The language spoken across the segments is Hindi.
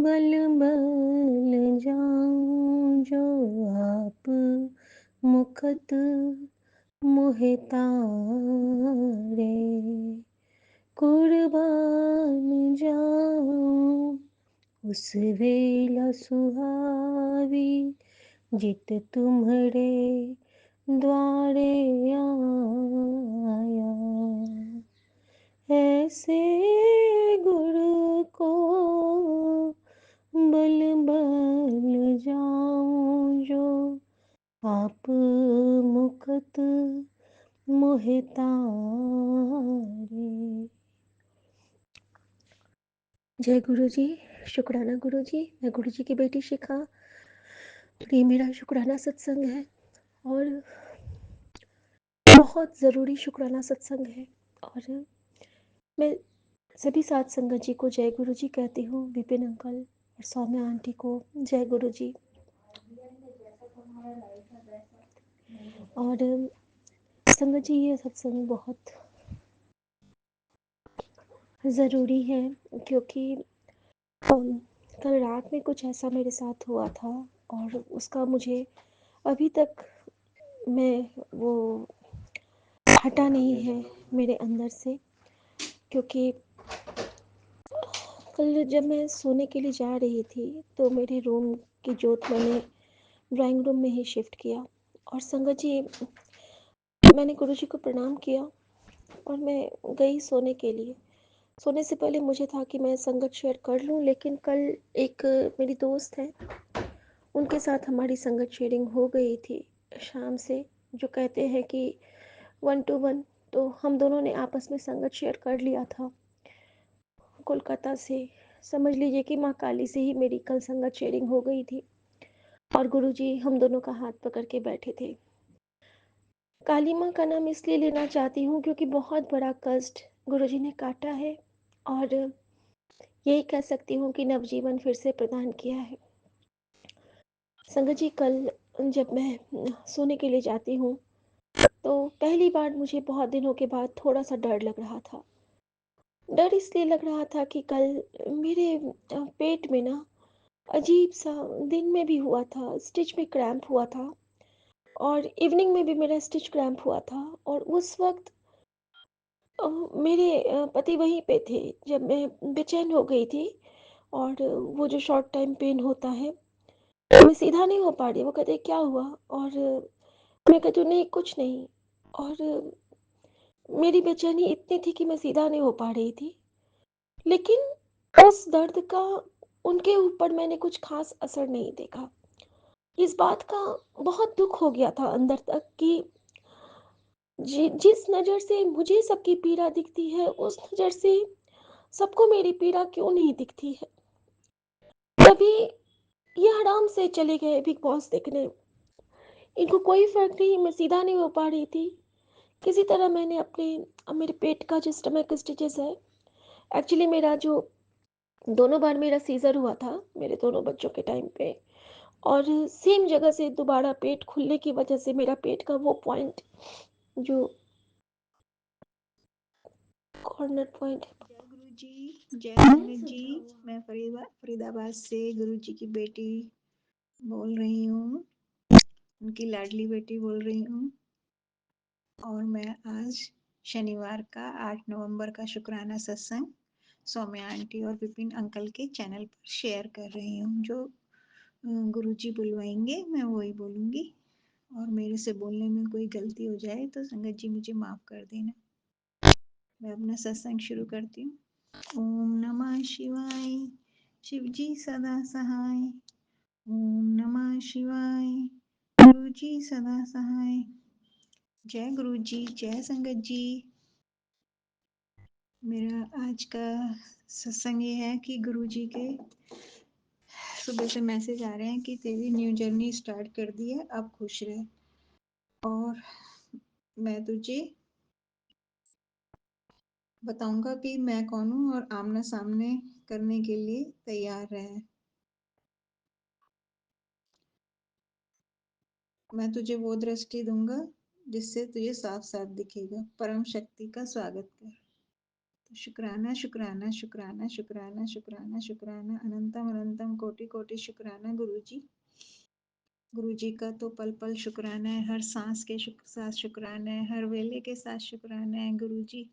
बल बल जाऊं जो आप मुखत मोहे तारे, कुर्बान जाऊं उस वेला सुहावी, जित तुम्हरे द्वारे आया। ऐसे गुर को बल बल जाऊं जो आप मुखत मोहे तारे। जय गुरु जी। शुक्राना गुरु जी। मैं गुरु जी की बेटी शिखा, ये मेरा शुक्राना सत्संग है और बहुत ज़रूरी शुक्राना सत्संग है। और मैं सभी साथ संगत जी को जय गुरु जी कहती हूँ, विपिन अंकल और सौम्या आंटी को जय गुरु जी। और संगत जी, ये सत्संग बहुत ज़रूरी है क्योंकि कल रात में कुछ ऐसा मेरे साथ हुआ था और उसका मुझे अभी तक मैं वो हटा नहीं है मेरे अंदर से। क्योंकि कल जब मैं सोने के लिए जा रही थी तो मेरे रूम की जोत मैंने ड्राइंग रूम में ही शिफ्ट किया। और संगत जी, मैंने गुरु जी को प्रणाम किया और मैं गई सोने के लिए। सोने से पहले मुझे था कि मैं संगत शेयर कर लूँ, लेकिन कल एक मेरी दोस्त है, उनके साथ हमारी संगत शेयरिंग हो गई थी शाम से, जो कहते हैं कि 1 to 1। तो हम दोनों ने आपस में संगत शेयर कर लिया था कोलकाता से। समझ लीजिए कि माँ काली से ही मेरी कल संगत शेयरिंग हो गई थी और गुरुजी हम दोनों का हाथ पकड़ के बैठे थे। काली माँ का नाम इसलिए लेना चाहती हूँ क्योंकि बहुत बड़ा कष्ट गुरुजी ने काटा है और यही कह सकती हूँ कि नवजीवन फिर से प्रदान किया है। संगत जी, कल जब मैं सोने के लिए जाती हूँ तो पहली बार मुझे बहुत दिनों के बाद थोड़ा सा डर लग रहा था। डर इसलिए लग रहा था कि कल मेरे पेट में ना अजीब सा, दिन में भी हुआ था, स्टिच में क्रैम्प हुआ था और इवनिंग में भी मेरा स्टिच क्रैम्प हुआ था। और उस वक्त मेरे पति वहीं पे थे जब मैं बेचैन हो गई थी। और वो जो शॉर्ट टाइम पेन होता है, मैं सीधा नहीं हो पा रही। वो कहते क्या हुआ, और मैं कहती हूँ नहीं कुछ नहीं। और मेरी बेचैनी इतनी थी कि मैं सीधा नहीं हो पा रही थी, लेकिन उस दर्द का उनके ऊपर मैंने कुछ खास असर नहीं देखा। इस बात का बहुत दुख हो गया था अंदर तक कि जिस नज़र से मुझे सबकी पीड़ा दिखती है, उस नज़र से सबको मेरी पीड़ा क्यों नहीं दिखती है। तभी ये आराम से चले गए बिग बॉस देखने। इनको कोई फर्क नहीं, मैं सीधा नहीं हो पा रही थी। किसी तरह मैंने अपने मेरे पेट का जो स्टमक स्टिचेस है, एक्चुअली मेरा जो दोनों बार मेरा सीजर हुआ था मेरे दोनों बच्चों के टाइम पे, और सेम जगह से दोबारा पेट खुलने की वजह से मेरा पेट का वो पॉइंट, जो कॉर्नर पॉइंट है। जय गुरु जी, जय संगत जी। मैं फरीदाबाद से गुरु जी की बेटी बोल रही हूँ, उनकी लाडली बेटी बोल रही हूँ। और मैं आज शनिवार का 8 नवंबर का शुक्राना सत्संग सौम्या आंटी और विपिन अंकल के चैनल पर शेयर कर रही हूँ। जो गुरु जी बुलवाएंगे मैं वही बोलूँगी, और मेरे से बोलने में कोई गलती हो जाए तो संगत जी मुझे माफ़ कर देना। मैं अपना सत्संग शुरू करती हूँ। ओम नमः शिवाय, शिव जी सदा सहाय। ओम नमः शिवाय, गुरु जी सदा सहाय। जय गुरु जी, जय संगत जी। मेरा आज का सत्संग ये है कि गुरु जी के सुबह से मैसेज आ रहे हैं कि तेरी न्यू जर्नी स्टार्ट कर दी है, अब खुश रह। और मैं तुझे बताऊंगा कि मैं कौन हूँ और आमना सामने करने के लिए तैयार रहे। मैं तुझे वो दृष्टि दूंगा जिससे तुझे साफ साफ दिखेगा। परम शक्ति का स्वागत कर। शुक्राना शुक्राना शुक्राना शुक्राना शुक्राना शुक्राना अनंतम अनंतम कोटि कोटि शुक्राना गुरुजी। गुरुजी का तो पल पल शुक्राना है, हर सांस के साथ शुक्राना है, हर वेले के साथ शुक्राना है गुरुजी।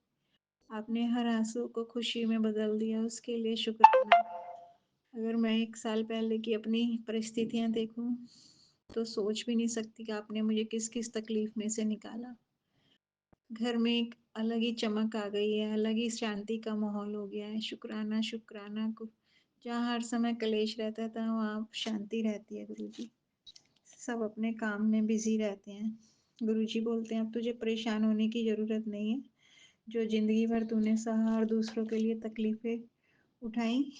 आपने हर आंसू को खुशी में बदल दिया, उसके लिए शुक्राना। अगर मैं 1 साल पहले की अपनी परिस्थितियां देखूं तो सोच भी नहीं सकती कि आपने मुझे किस किस तकलीफ में से निकाला। घर में एक अलग ही चमक आ गई है, अलग ही शांति का माहौल हो गया है। शुक्राना शुक्राना को, जहाँ हर समय कलेश रहता था वहाँ शांति रहती है गुरुजी। सब अपने काम में बिजी रहते हैं। गुरुजी बोलते हैं अब तुझे परेशान होने की ज़रूरत नहीं है। जो जिंदगी भर तूने सहा और दूसरों के लिए तकलीफें उठाई,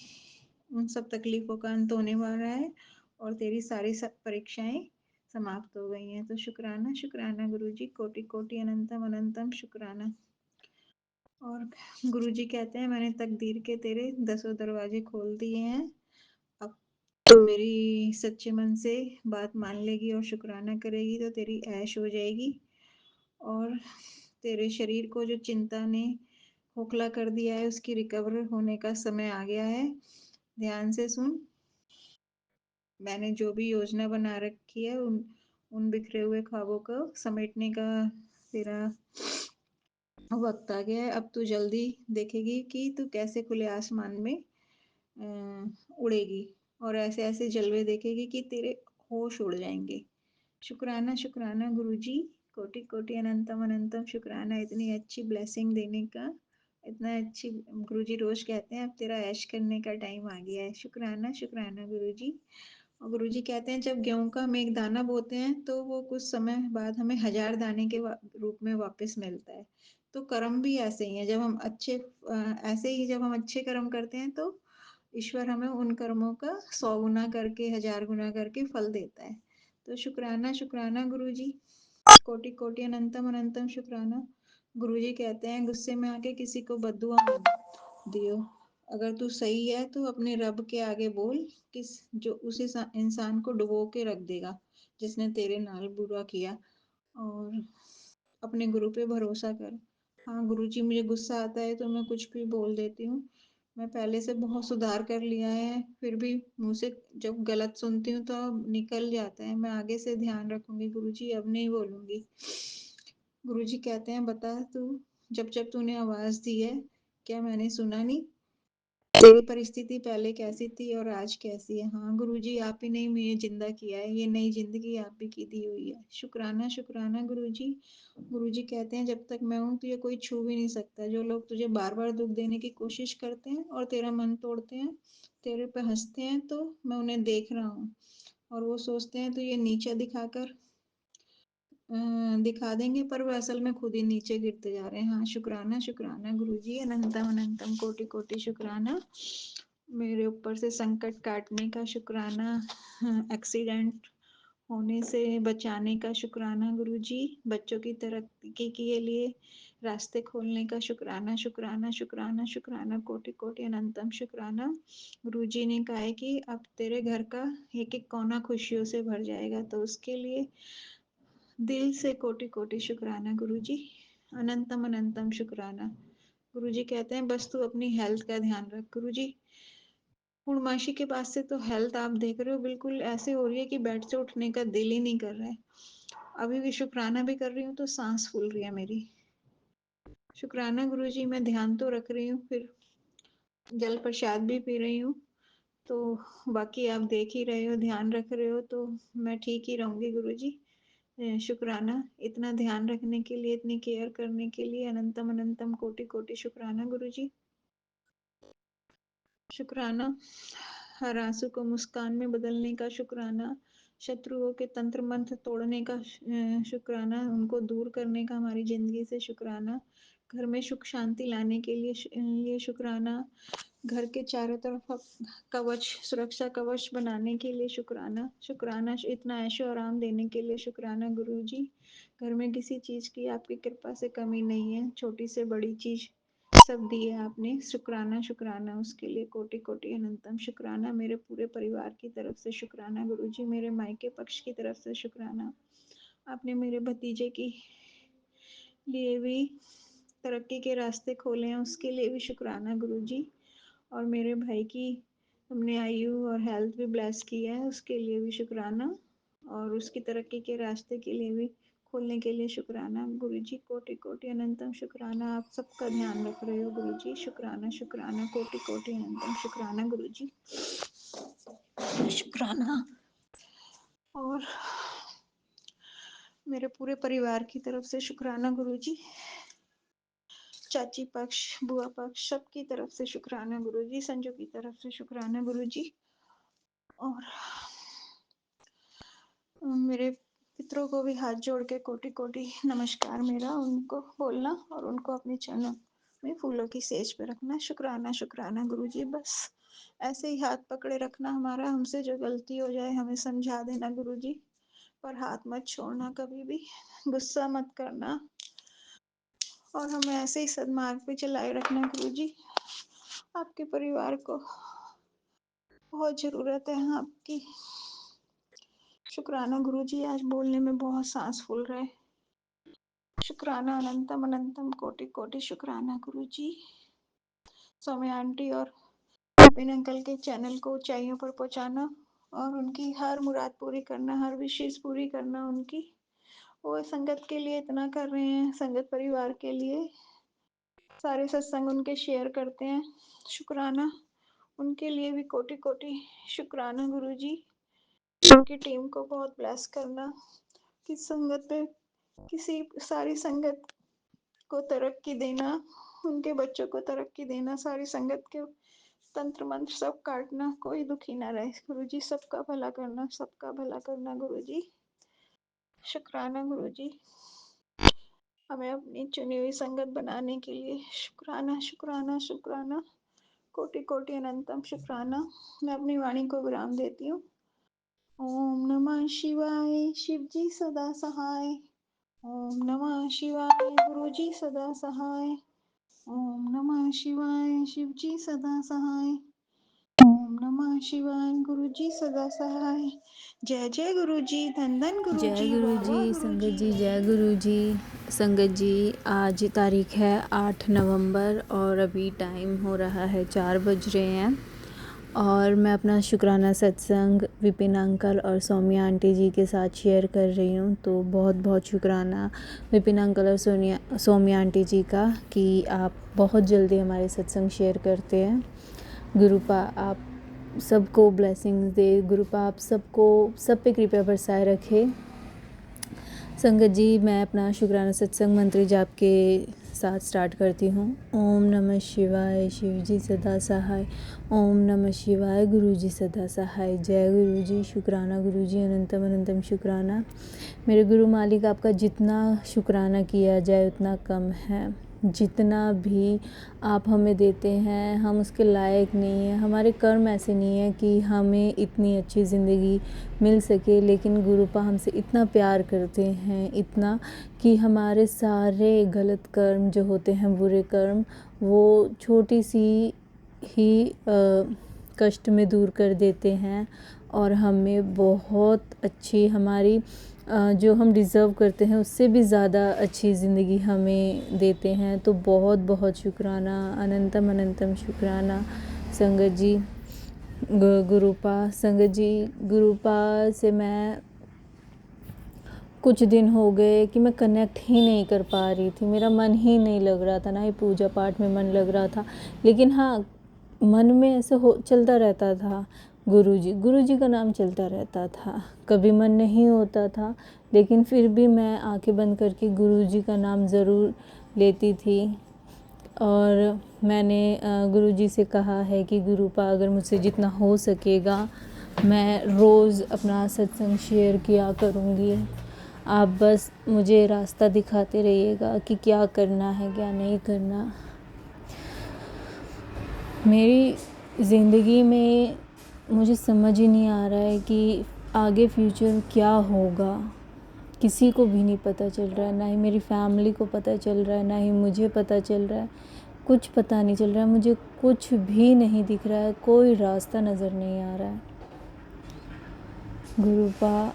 उन सब तकलीफों का अंत होने वाला है और तेरी सारी परीक्षाएं समाप्त हो गई हैं। तो शुक्राना शुक्राना गुरुजी, कोटि कोटि अनंतम अनंतम शुक्राना। और गुरुजी कहते हैं मैंने तकदीर के तेरे 10 दरवाजे खोल दिए हैं। अब तो मेरी सच्चे मन से बात मान लेगी और शुक्राना करेगी तो तेरी ऐश हो जाएगी। और तेरे शरीर को जो चिंता ने खोखला कर दिया है उसकी रिकवर होने का समय आ गया है। ध्यान से सुन, मैंने जो भी योजना बना रखी है उन उन बिखरे हुए ख्वाबों को समेटने का तेरा वक्त आ गया है। अब तू जल्दी देखेगी कि तू कैसे खुले आसमान में उड़ेगी और ऐसे ऐसे जलवे देखेगी कि तेरे होश उड़ जाएंगे। शुक्राना शुक्राना गुरुजी, कोटि कोटि अनंतम अनंतम शुक्राना इतनी अच्छी ब्लेसिंग देने का। इतना अच्छी गुरुजी रोज कहते हैं अब तेरा ऐश करने का टाइम आ गया है। शुक्राना शुक्राना गुरुजी। और गुरुजी कहते हैं जब गेहूं का हम एक दाना बोते हैं तो वो कुछ समय बाद हमें 1000 दाने के रूप में वापस मिलता है। तो कर्म भी ऐसे ही है, जब हम ऐसे ही जब हम अच्छे कर्म करते हैं तो ईश्वर हमें उन कर्मों का 100 गुना करके 1000 गुना करके फल देता है। तो शुक्राना शुक्राना गुरुजी, कोटि कोटि अनंतम अनंतम शुक्राना। गुरुजी कहते हैं गुस्से में आके किसी को बद्दुआ मत दियो। अगर तू सही है तो अपने रब के आगे बोल, किस जो उस इंसान को डुबो के रख देगा जिसने तेरे नाल बुरा किया। और अपने गुरु पे भरोसा कर। हाँ गुरुजी, मुझे गुस्सा आता है तो मैं कुछ भी बोल देती हूँ। मैं पहले से बहुत सुधार कर लिया है, फिर भी मुँह से जब गलत सुनती हूँ तो निकल जाता है। मैं आगे से ध्यान रखूंगी गुरुजी, अब नहीं बोलूंगी। गुरुजी कहते हैं बता तू जब जब तूने आवाज दी है क्या मैंने सुना नहीं? तेरी परिस्थिति पहले कैसी थी और आज कैसी है? हाँ गुरुजी, आप ही ने मुझे जिंदा किया है, ये नई जिंदगी आप ही की दी हुई है। शुक्राना शुक्राना गुरुजी। गुरुजी कहते हैं जब तक मैं हूँ तुझे कोई छू भी नहीं सकता। जो लोग तुझे बार बार दुख देने की कोशिश करते हैं और तेरा मन तोड़ते हैं, तेरे पे हंसते हैं, तो मैं उन्हें देख रहा हूँ और वो सोचते हैं तो ये नीचा दिखा देंगे, पर वो असल में खुद ही नीचे गिरते जा रहे हैं। हाँ शुक्राना शुक्राना गुरुजी, अनंतम अनंतम कोटि कोटि शुक्राना। मेरे ऊपर से संकट काटने का शुक्राना, एक्सीडेंट होने से बचाने का शुक्राना गुरुजी, बच्चों की तरक्की के लिए रास्ते खोलने का शुक्राना शुक्राना शुक्राना शुक्राना कोटि कोटि अनंतम शुक्राना। गुरुजी ने कहा है कि अब तेरे घर का एक एक कोना खुशियों से भर जाएगा, तो उसके लिए दिल से कोटि कोटि शुक्राना गुरुजी, अनंतम अनंतम शुक्राना। गुरुजी कहते हैं बस तू अपनी हेल्थ का ध्यान रख। गुरुजी, पूर्णमासी के बाद से तो हेल्थ आप देख रहे हो बिल्कुल ऐसे हो रही है कि बेड से उठने का दिल ही नहीं कर रहा है। अभी भी शुक्राना भी कर रही हूँ तो सांस फूल रही है मेरी। शुक्राना गुरुजी, मैं ध्यान तो रख रही हूँ, फिर जल प्रसाद भी पी रही हूँ, तो बाकी आप देख ही रहे हो, ध्यान रख रहे हो, तो मैं ठीक ही रहूंगी गुरुजी। शुक्राना इतना ध्यान रखने के लिए, इतनी केयर करने के लिए, अनंतम अनंतम कोटि कोटि शुक्राना गुरुजी। शुक्राना हर आंसू को मुस्कान में बदलने का शुक्राना, शत्रुओं के तंत्र मंत्र तोड़ने का शुक्राना, उनको दूर करने का हमारी जिंदगी से शुक्राना, घर में सुख शांति लाने के लिए शुक्राना, घर के चारों तरफ कवच, सुरक्षा कवच बनाने के लिए शुक्राना। शुक्राना इतना ऐशो आराम देने के लिए शुक्राना गुरुजी। घर में किसी चीज की आपकी कृपा से कमी नहीं है, छोटी से बड़ी चीज सब दी है आपने। शुक्राना शुक्राना उसके लिए कोटि कोटि अनंतम शुक्राना। मेरे पूरे परिवार की तरफ से शुक्राना गुरुजी, मेरे मायके पक्ष की तरफ से शुक्राना। आपने मेरे भतीजे की लिए भी तरक्की के रास्ते खोले हैं उसके लिए भी शुक्राना गुरुजी। और मेरे भाई की हमने आयु और हेल्थ भी ब्लेस किया है उसके लिए भी शुक्राना। और उसकी तरक्की के रास्ते के लिए भी खोलने के लिए शुक्राना गुरुजी। कोटि कोटि अनंतम शुक्राना, आप सबका ध्यान रख रहे हो गुरुजी। शुक्राना शुक्राना, कोटि कोटि अनंतम शुक्राना गुरुजी, शुक्राना। और मेरे पूरे परिवार की तरफ से शुक्राना गुरुजी। चाची पक्ष, बुआ पक्ष, सबकी तरफ से शुक्राना गुरुजी। संजू की तरफ से शुक्राना गुरुजी। और मेरे पितरों को भी हाथ जोड़ के कोटि कोटि नमस्कार मेरा, उनको बोलना और उनको अपने चरणों में फूलों की सेज पे रखना। शुक्राना शुक्राना गुरुजी। बस ऐसे ही हाथ पकड़े रखना हमारा, हमसे जो गलती हो जाए हमें समझा देना गुरुजी, पर हाथ मत छोड़ना कभी भी, गुस्सा मत करना और हमें ऐसे ही सदमार्ग पे चलाए रखना गुरुजी। आपके परिवार को बहुत जरूरत है आपकी। शुक्राना गुरुजी, आज बोलने में बहुत सांस फूल रहे। शुक्राना अनंतम अनंतम कोटि कोटि शुक्राना गुरुजी। सौम्या आंटी और विपिन अंकल के चैनल को ऊंचाइयों पर पहुंचाना और उनकी हर मुराद पूरी करना, हर विशेष पूरी करना उनकी। वो संगत के लिए इतना कर रहे हैं, संगत परिवार के लिए सारे सत्संग उनके शेयर करते हैं। शुक्राना उनके लिए भी कोटि कोटि शुक्राना गुरुजी। उनकी टीम को बहुत ब्लेस करना कि संगत पे किसी सारी संगत को तरक्की देना, उनके बच्चों को तरक्की देना, सारी संगत के तंत्र मंत्र सब काटना, कोई दुखी ना रहे गुरुजी। सबका भला करना, सबका भला करना गुरुजी। शुक्राना गुरुजी, हमें अपनी चुनी हुई संगत बनाने के लिए शुक्राना शुक्राना शुक्राना, कोटि कोटि अनंतम शुक्राना। मैं अपनी वाणी को विराम देती हूँ। ओम नमः शिवाय, शिव जी सदा सहाय। ओम नमः शिवाय, गुरु जी सदा सहाय। ओम नमः शिवाय, शिव जी सदा सहाय। ओम नमः शिवाय, गुरु जी सदा सहाय। जय जय गुरु जी, धन धन गुरु जय जी, गुरु वाह जी। वाह गुरु संगत जी। जी जय गुरु जी। संगत जी आज तारीख है 8 नवंबर और अभी टाइम हो रहा है 4 बज रहे हैं और मैं अपना शुक्राना सत्संग विपिन अंकल और सौम्या आंटी जी के साथ शेयर कर रही हूँ। तो बहुत बहुत शुक्राना विपिन अंकल और सौम्या आंटी जी का कि आप बहुत जल्दी हमारे सत्संग शेयर करते हैं। गुरुपा आप सबको ब्लेसिंग्स दे, गुरुपा आप सबको सब पे कृपया बरसाए रखे। संगत जी मैं अपना शुक्राना सत्संग मंत्र जाप के साथ स्टार्ट करती हूँ। ओम नमः शिवाय, शिव जी सदा सहाय। ओम नमः शिवाय, गुरु जी सदा सहाय। जय गुरु जी। शुक्राना गुरु जी, अनंतम अनंतम शुक्राना। मेरे गुरु मालिक, आपका जितना शुक्राना किया जाए उतना कम है। जितना भी आप हमें देते हैं हम उसके लायक नहीं हैं। हमारे कर्म ऐसे नहीं है कि हमें इतनी अच्छी ज़िंदगी मिल सके, लेकिन गुरुपा हमसे इतना प्यार करते हैं, इतना कि हमारे सारे गलत कर्म जो होते हैं, बुरे कर्म, वो छोटी सी ही कष्ट में दूर कर देते हैं और हमें बहुत अच्छी, हमारी जो हम डिज़र्व करते हैं उससे भी ज़्यादा अच्छी ज़िंदगी हमें देते हैं। तो बहुत बहुत शुक्राना, अनंतम अनंतम शुक्राना संगत जी। गुरुपा संगत जी, गुरुपा से मैं कुछ दिन हो गए कि मैं कनेक्ट ही नहीं कर पा रही थी। मेरा मन ही नहीं लग रहा था, ना ही पूजा पाठ में मन लग रहा था, लेकिन हाँ मन में ऐसे चलता रहता था गुरुजी का नाम चलता रहता था। कभी मन नहीं होता था लेकिन फिर भी मैं आंखें बंद करके गुरुजी का नाम ज़रूर लेती थी। और मैंने गुरुजी से कहा है कि गुरुपा अगर मुझसे जितना हो सकेगा मैं रोज़ अपना सत्संग शेयर किया करूँगी। आप बस मुझे रास्ता दिखाते रहिएगा कि क्या करना है क्या नहीं करना। मेरी ज़िंदगी में मुझे समझ ही नहीं आ रहा है कि आगे फ्यूचर क्या होगा। किसी को भी नहीं पता चल रहा है, ना ही मेरी फैमिली को पता चल रहा है, ना ही मुझे पता चल रहा है। कुछ पता नहीं चल रहा है, मुझे कुछ भी नहीं दिख रहा है, कोई रास्ता नज़र नहीं आ रहा है। गुरुपा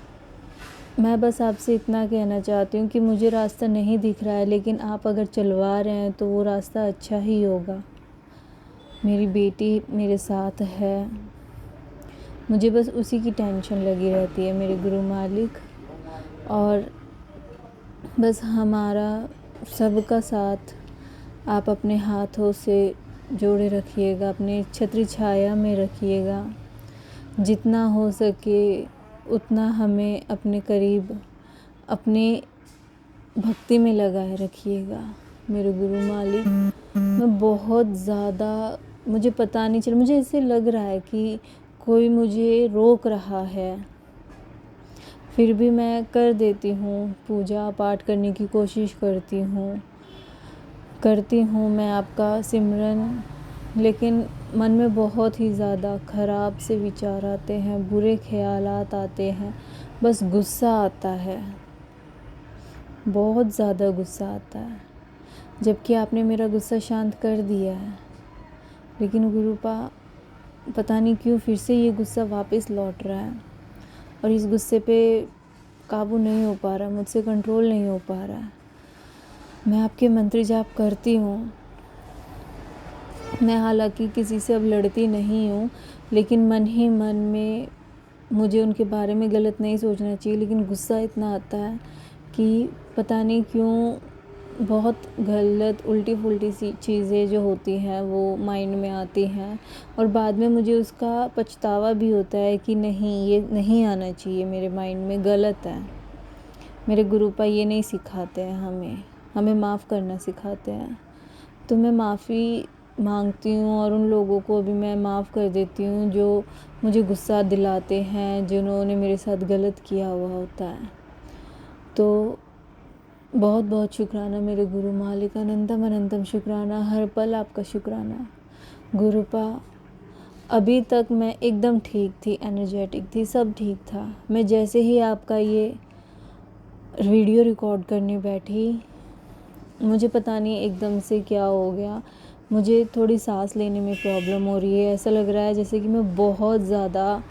मैं बस आपसे इतना कहना चाहती हूँ कि मुझे रास्ता नहीं दिख रहा है, लेकिन आप अगर चलवा रहे हैं तो वो रास्ता अच्छा ही होगा। मेरी बेटी मेरे साथ है, मुझे बस उसी की टेंशन लगी रहती है मेरे गुरु मालिक। और बस हमारा सबका साथ आप अपने हाथों से जोड़े रखिएगा, अपने छत्र छाया में रखिएगा। जितना हो सके उतना हमें अपने करीब, अपने भक्ति में लगाए रखिएगा मेरे गुरु मालिक। मैं बहुत ज़्यादा, मुझे पता नहीं चल, मुझे ऐसे लग रहा है कि कोई मुझे रोक रहा है, फिर भी मैं कर देती हूँ, पूजा पाठ करने की कोशिश करती हूँ मैं आपका सिमरन, लेकिन मन में बहुत ही ज़्यादा ख़राब से विचार आते हैं, बुरे ख़यालात आते हैं, बस गुस्सा आता है, बहुत ज़्यादा गुस्सा आता है। जबकि आपने मेरा गुस्सा शांत कर दिया है, लेकिन गुरुपा पता नहीं क्यों फिर से ये गुस्सा वापस लौट रहा है, और इस गुस्से पे काबू नहीं हो पा रहा, मुझसे कंट्रोल नहीं हो पा रहा है। मैं आपके मंत्र जाप करती हूँ, मैं हालांकि किसी से अब लड़ती नहीं हूँ, लेकिन मन ही मन में मुझे उनके बारे में गलत नहीं सोचना चाहिए, लेकिन गुस्सा इतना आता है कि पता नहीं क्यों बहुत गलत उल्टी फुल्टी सी चीज़ें जो होती हैं वो माइंड में आती हैं, और बाद में मुझे उसका पछतावा भी होता है कि नहीं, ये नहीं आना चाहिए मेरे माइंड में, गलत है। मेरे गुरुपा ये नहीं सिखाते हैं हमें माफ़ करना सिखाते हैं। तो मैं माफ़ी मांगती हूँ, और उन लोगों को भी मैं माफ़ कर देती हूँ जो मुझे गुस्सा दिलाते हैं, जिन्होंने मेरे साथ गलत किया हुआ होता है। तो बहुत बहुत शुक्राना मेरे गुरु मालिक, अनंतम अनंतम शुक्राना, हर पल आपका शुक्राना गुरुपा। अभी तक मैं एकदम ठीक थी, एनर्जेटिक थी, सब ठीक था। मैं जैसे ही आपका ये वीडियो रिकॉर्ड करने बैठी, मुझे पता नहीं एकदम से क्या हो गया, मुझे थोड़ी सांस लेने में प्रॉब्लम हो रही है। ऐसा लग रहा है जैसे कि मैं बहुत ज़्यादा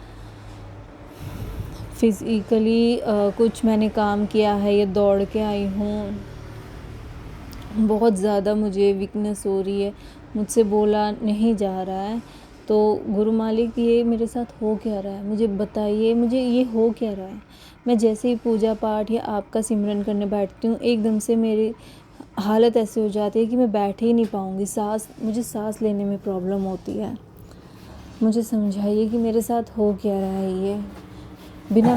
फिज़िकली कुछ मैंने काम किया है या दौड़ के आई हूँ, बहुत ज़्यादा मुझे वीकनेस हो रही है, मुझसे बोला नहीं जा रहा है। तो गुरु मालिक, ये मेरे साथ हो क्या रहा है, मुझे बताइए, मुझे ये हो क्या रहा है। मैं जैसे ही पूजा पाठ या आपका सिमरन करने बैठती हूँ, एकदम से मेरी हालत ऐसी हो जाती है कि मैं बैठ ही नहीं पाऊँगी, मुझे सांस लेने में प्रॉब्लम होती है। मुझे समझाइए कि मेरे साथ हो क्या रहा है। ये बिना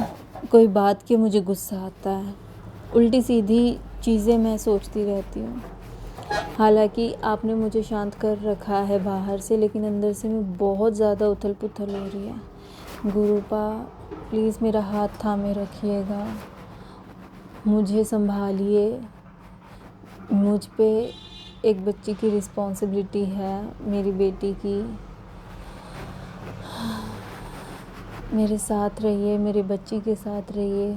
कोई बात के मुझे गुस्सा आता है, उल्टी सीधी चीज़ें मैं सोचती रहती हूँ। हालांकि आपने मुझे शांत कर रखा है बाहर से, लेकिन अंदर से मैं बहुत ज़्यादा उथल पुथल हो रही है। गुरुपा प्लीज़ मेरा हाथ थामे रखिएगा, मुझे संभालिए। मुझ पे एक बच्ची की रिस्पॉन्सिबिलिटी है, मेरी बेटी की। मेरे साथ रहिए, मेरे बच्ची के साथ रहिए,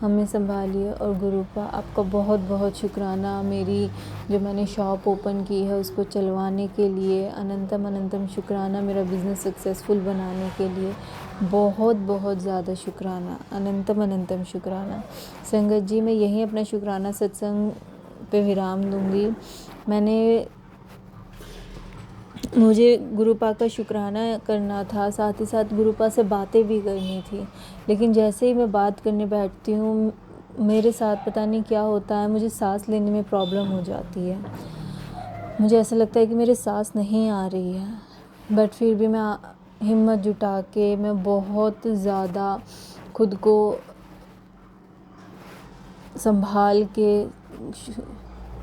हमें संभालिए। और गुरुपा आपका बहुत बहुत शुक्राना, मेरी जो मैंने शॉप ओपन की है उसको चलवाने के लिए, अनंतम अनंतम शुक्राना, मेरा बिज़नेस सक्सेसफुल बनाने के लिए बहुत बहुत ज़्यादा शुक्राना, अनंतम अनंतम शुक्राना। संगत जी, मैं यहीं अपना शुक्राना सत्संग पे विराम दूंगी। मुझे गुरुपा का शुक्राना करना था, साथ ही साथ गुरुपा से बातें भी करनी थी, लेकिन जैसे ही मैं बात करने बैठती हूँ, मेरे साथ पता नहीं क्या होता है, मुझे सांस लेने में प्रॉब्लम हो जाती है। मुझे ऐसा लगता है कि मेरे सांस नहीं आ रही है, बट फिर भी मैं हिम्मत जुटा के मैं बहुत ज़्यादा खुद को संभाल के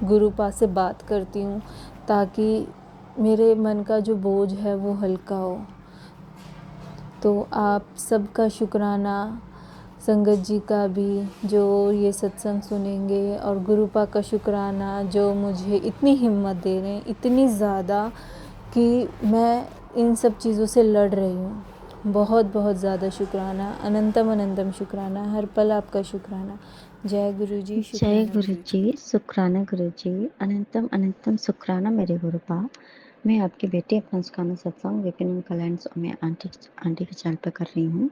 गुरुपा से बात करती हूँ, ताकि मेरे मन का जो बोझ है वो हल्का हो। तो आप सबका शुक्राना, संगत जी का भी जो ये सत्संग सुनेंगे, और गुरुपा का शुक्राना जो मुझे इतनी हिम्मत दे रहे हैं, इतनी ज़्यादा कि मैं इन सब चीज़ों से लड़ रही हूँ। बहुत बहुत ज़्यादा शुक्राना, अनंतम अनंतम शुक्राना, हर पल आपका शुक्राना। जय गुरु जी, जय शुक्राना गुरु जी, शुक्राना गुरु जी, अनंतम अनंतम शुक्राना मेरे गुरुपा। मैं आपकी बेटी अपना सुखाना सत्संग विपिन कलैंड्स और मैं आंटी के चैनल पर कर रही हूँ।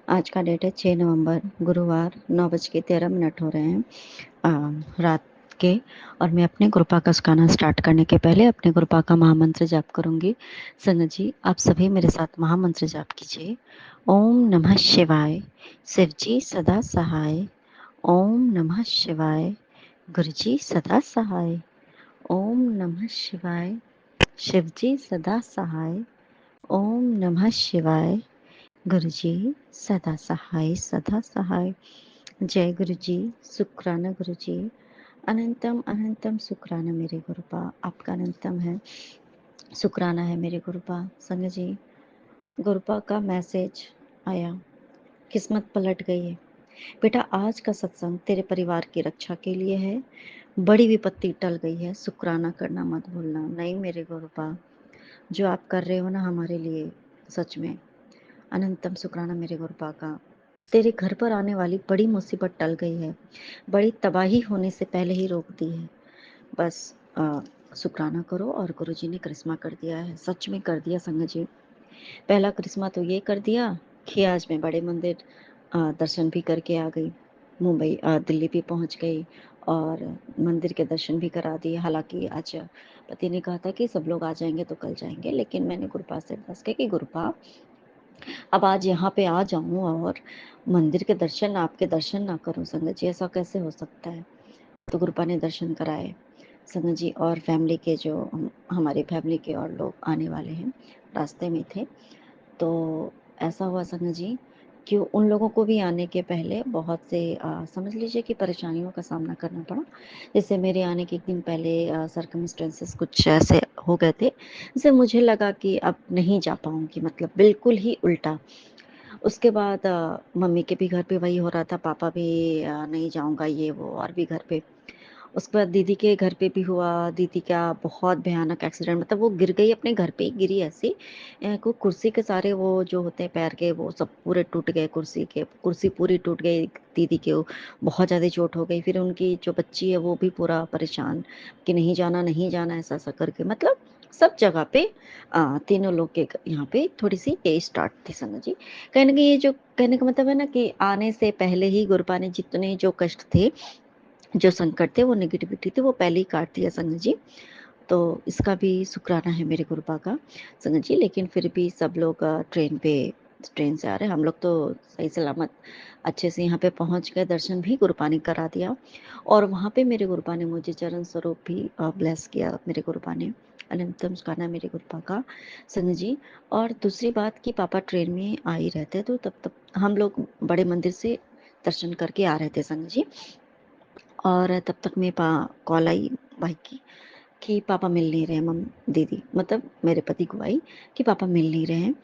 आज का डेट है 6 नवंबर गुरुवार 9:13 हो रहे हैं रात के। और मैं अपने कृपा का सुखाना स्टार्ट करने के पहले अपने कृपा का महामंत्र जाप करूँगी। संगत जी, आप सभी मेरे साथ महामंत्र जाप कीजिए। ओम नमः शिवाय। शिव जी सदा सहाय। ओम नमः शिवाय। गुरु जी सदा सहाय। ओम नमः शिवाय। शिव जी सदा सहाय। ओम नमः शिवाय। गुरु जी सदा सहाय सदा सहाय। जय गुरु जी। शुक्राना गुरु जी। अनंतम अनंतम शुक्राना मेरे गुरुपा। आपका अनंतम है, शुक्राना है मेरे गुरुपा। संग जी, गुरुपा का मैसेज आया, किस्मत पलट गई है बेटा। आज का सत्संग तेरे परिवार की रक्षा के लिए है। बड़ी विपत्ति टल गई है, शुक्राना करना मत भूलना। नहीं मेरे गुरुपा, जो आप कर रहे हो ना हमारे लिए, सच में अनंतम शुक्राना मेरे गुरुपा का। तेरे घर पर आने वाली बड़ी मुसीबत टल गई है, बड़ी तबाही होने से पहले ही रोक दी है। बस शुक्राना करो। और गुरुजी ने करिश्मा कर दिया है, सच में कर दिया संगत जी। पहला करिश्मा तो ये कर दिया कि आज मैं बड़े मंदिर दर्शन भी करके आ गई। मुंबई दिल्ली भी पहुंच गई और मंदिर के दर्शन भी करा दिए। हालांकि आज पति ने कहा था कि सब लोग आ जाएंगे तो कल जाएंगे, लेकिन मैंने गुरुपा से बस किया कि गुरुपा अब आज यहाँ पे आ जाऊँ और मंदिर के दर्शन, आपके दर्शन ना करूँ संगत जी, ऐसा कैसे हो सकता है। तो गुरुपा ने दर्शन कराए संगत जी। और फैमिली के जो हमारी फैमिली के और लोग आने वाले हैं रास्ते में थे, तो ऐसा हुआ संगत जी कि उन लोगों को भी आने के पहले बहुत से समझ लीजिए कि परेशानियों का सामना करना पड़ा। जैसे मेरे आने के एक दिन पहले सर्कमस्टेंसेस कुछ ऐसे हो गए थे, जिससे मुझे लगा कि अब नहीं जा पाऊँगी, मतलब बिल्कुल ही उल्टा। उसके बाद मम्मी के भी घर पे वही हो रहा था, पापा भी नहीं जाऊँगा ये वो, और भी घर पे। उसके बाद दीदी के घर पे भी हुआ। दीदी का बहुत भयानक एक्सीडेंट, मतलब वो गिर गई, अपने घर पे ही गिरी ऐसी। को कुर्सी के सारे वो जो होते हैं पैर के, वो सब पूरे टूट गए। कुर्सी पूरी टूट गई दीदी के। बहुत ज़्यादा चोट हो गई। फिर उनकी जो बच्ची है वो भी पूरा परेशान कि नहीं जाना नहीं जाना, ऐसा ऐसा करके। मतलब सब जगह पे तीनों लोग के यहाँ पे थोड़ी सी तेज स्टार्ट थी संगत जी। कहीं ना कहीं ये जो कहने का मतलब है ना कि आने से पहले ही गुरुपा ने जितने जो कष्ट थे, जो संकट थे, वो नेगेटिविटी थी, वो पहले ही काट दिया संगत जी। तो इसका भी शुक्राना है मेरे गुरुपा का संगत जी। लेकिन फिर भी सब लोग ट्रेन से आ रहे हैं। हम लोग तो सही सलामत अच्छे से यहाँ पे पहुँच गए। दर्शन भी गुरुपा ने करा दिया और वहाँ पे मेरे गुरुपा ने मुझे चरण स्वरूप भी ब्लेस किया। मेरे गुरुपा ने अनंतम शुक्राना मेरे गुरुपा का संगत जी। और दूसरी बात कि पापा ट्रेन में आ ही रहते, तो तब हम लोग बड़े मंदिर से दर्शन करके आ रहे थे संगत जी। और तब तक मेरे कॉल आई भाई की कि पापा मिल नहीं रहे हैं। दीदी मतलब मेरे पति को आई कि पापा मिल नहीं रहे हैं।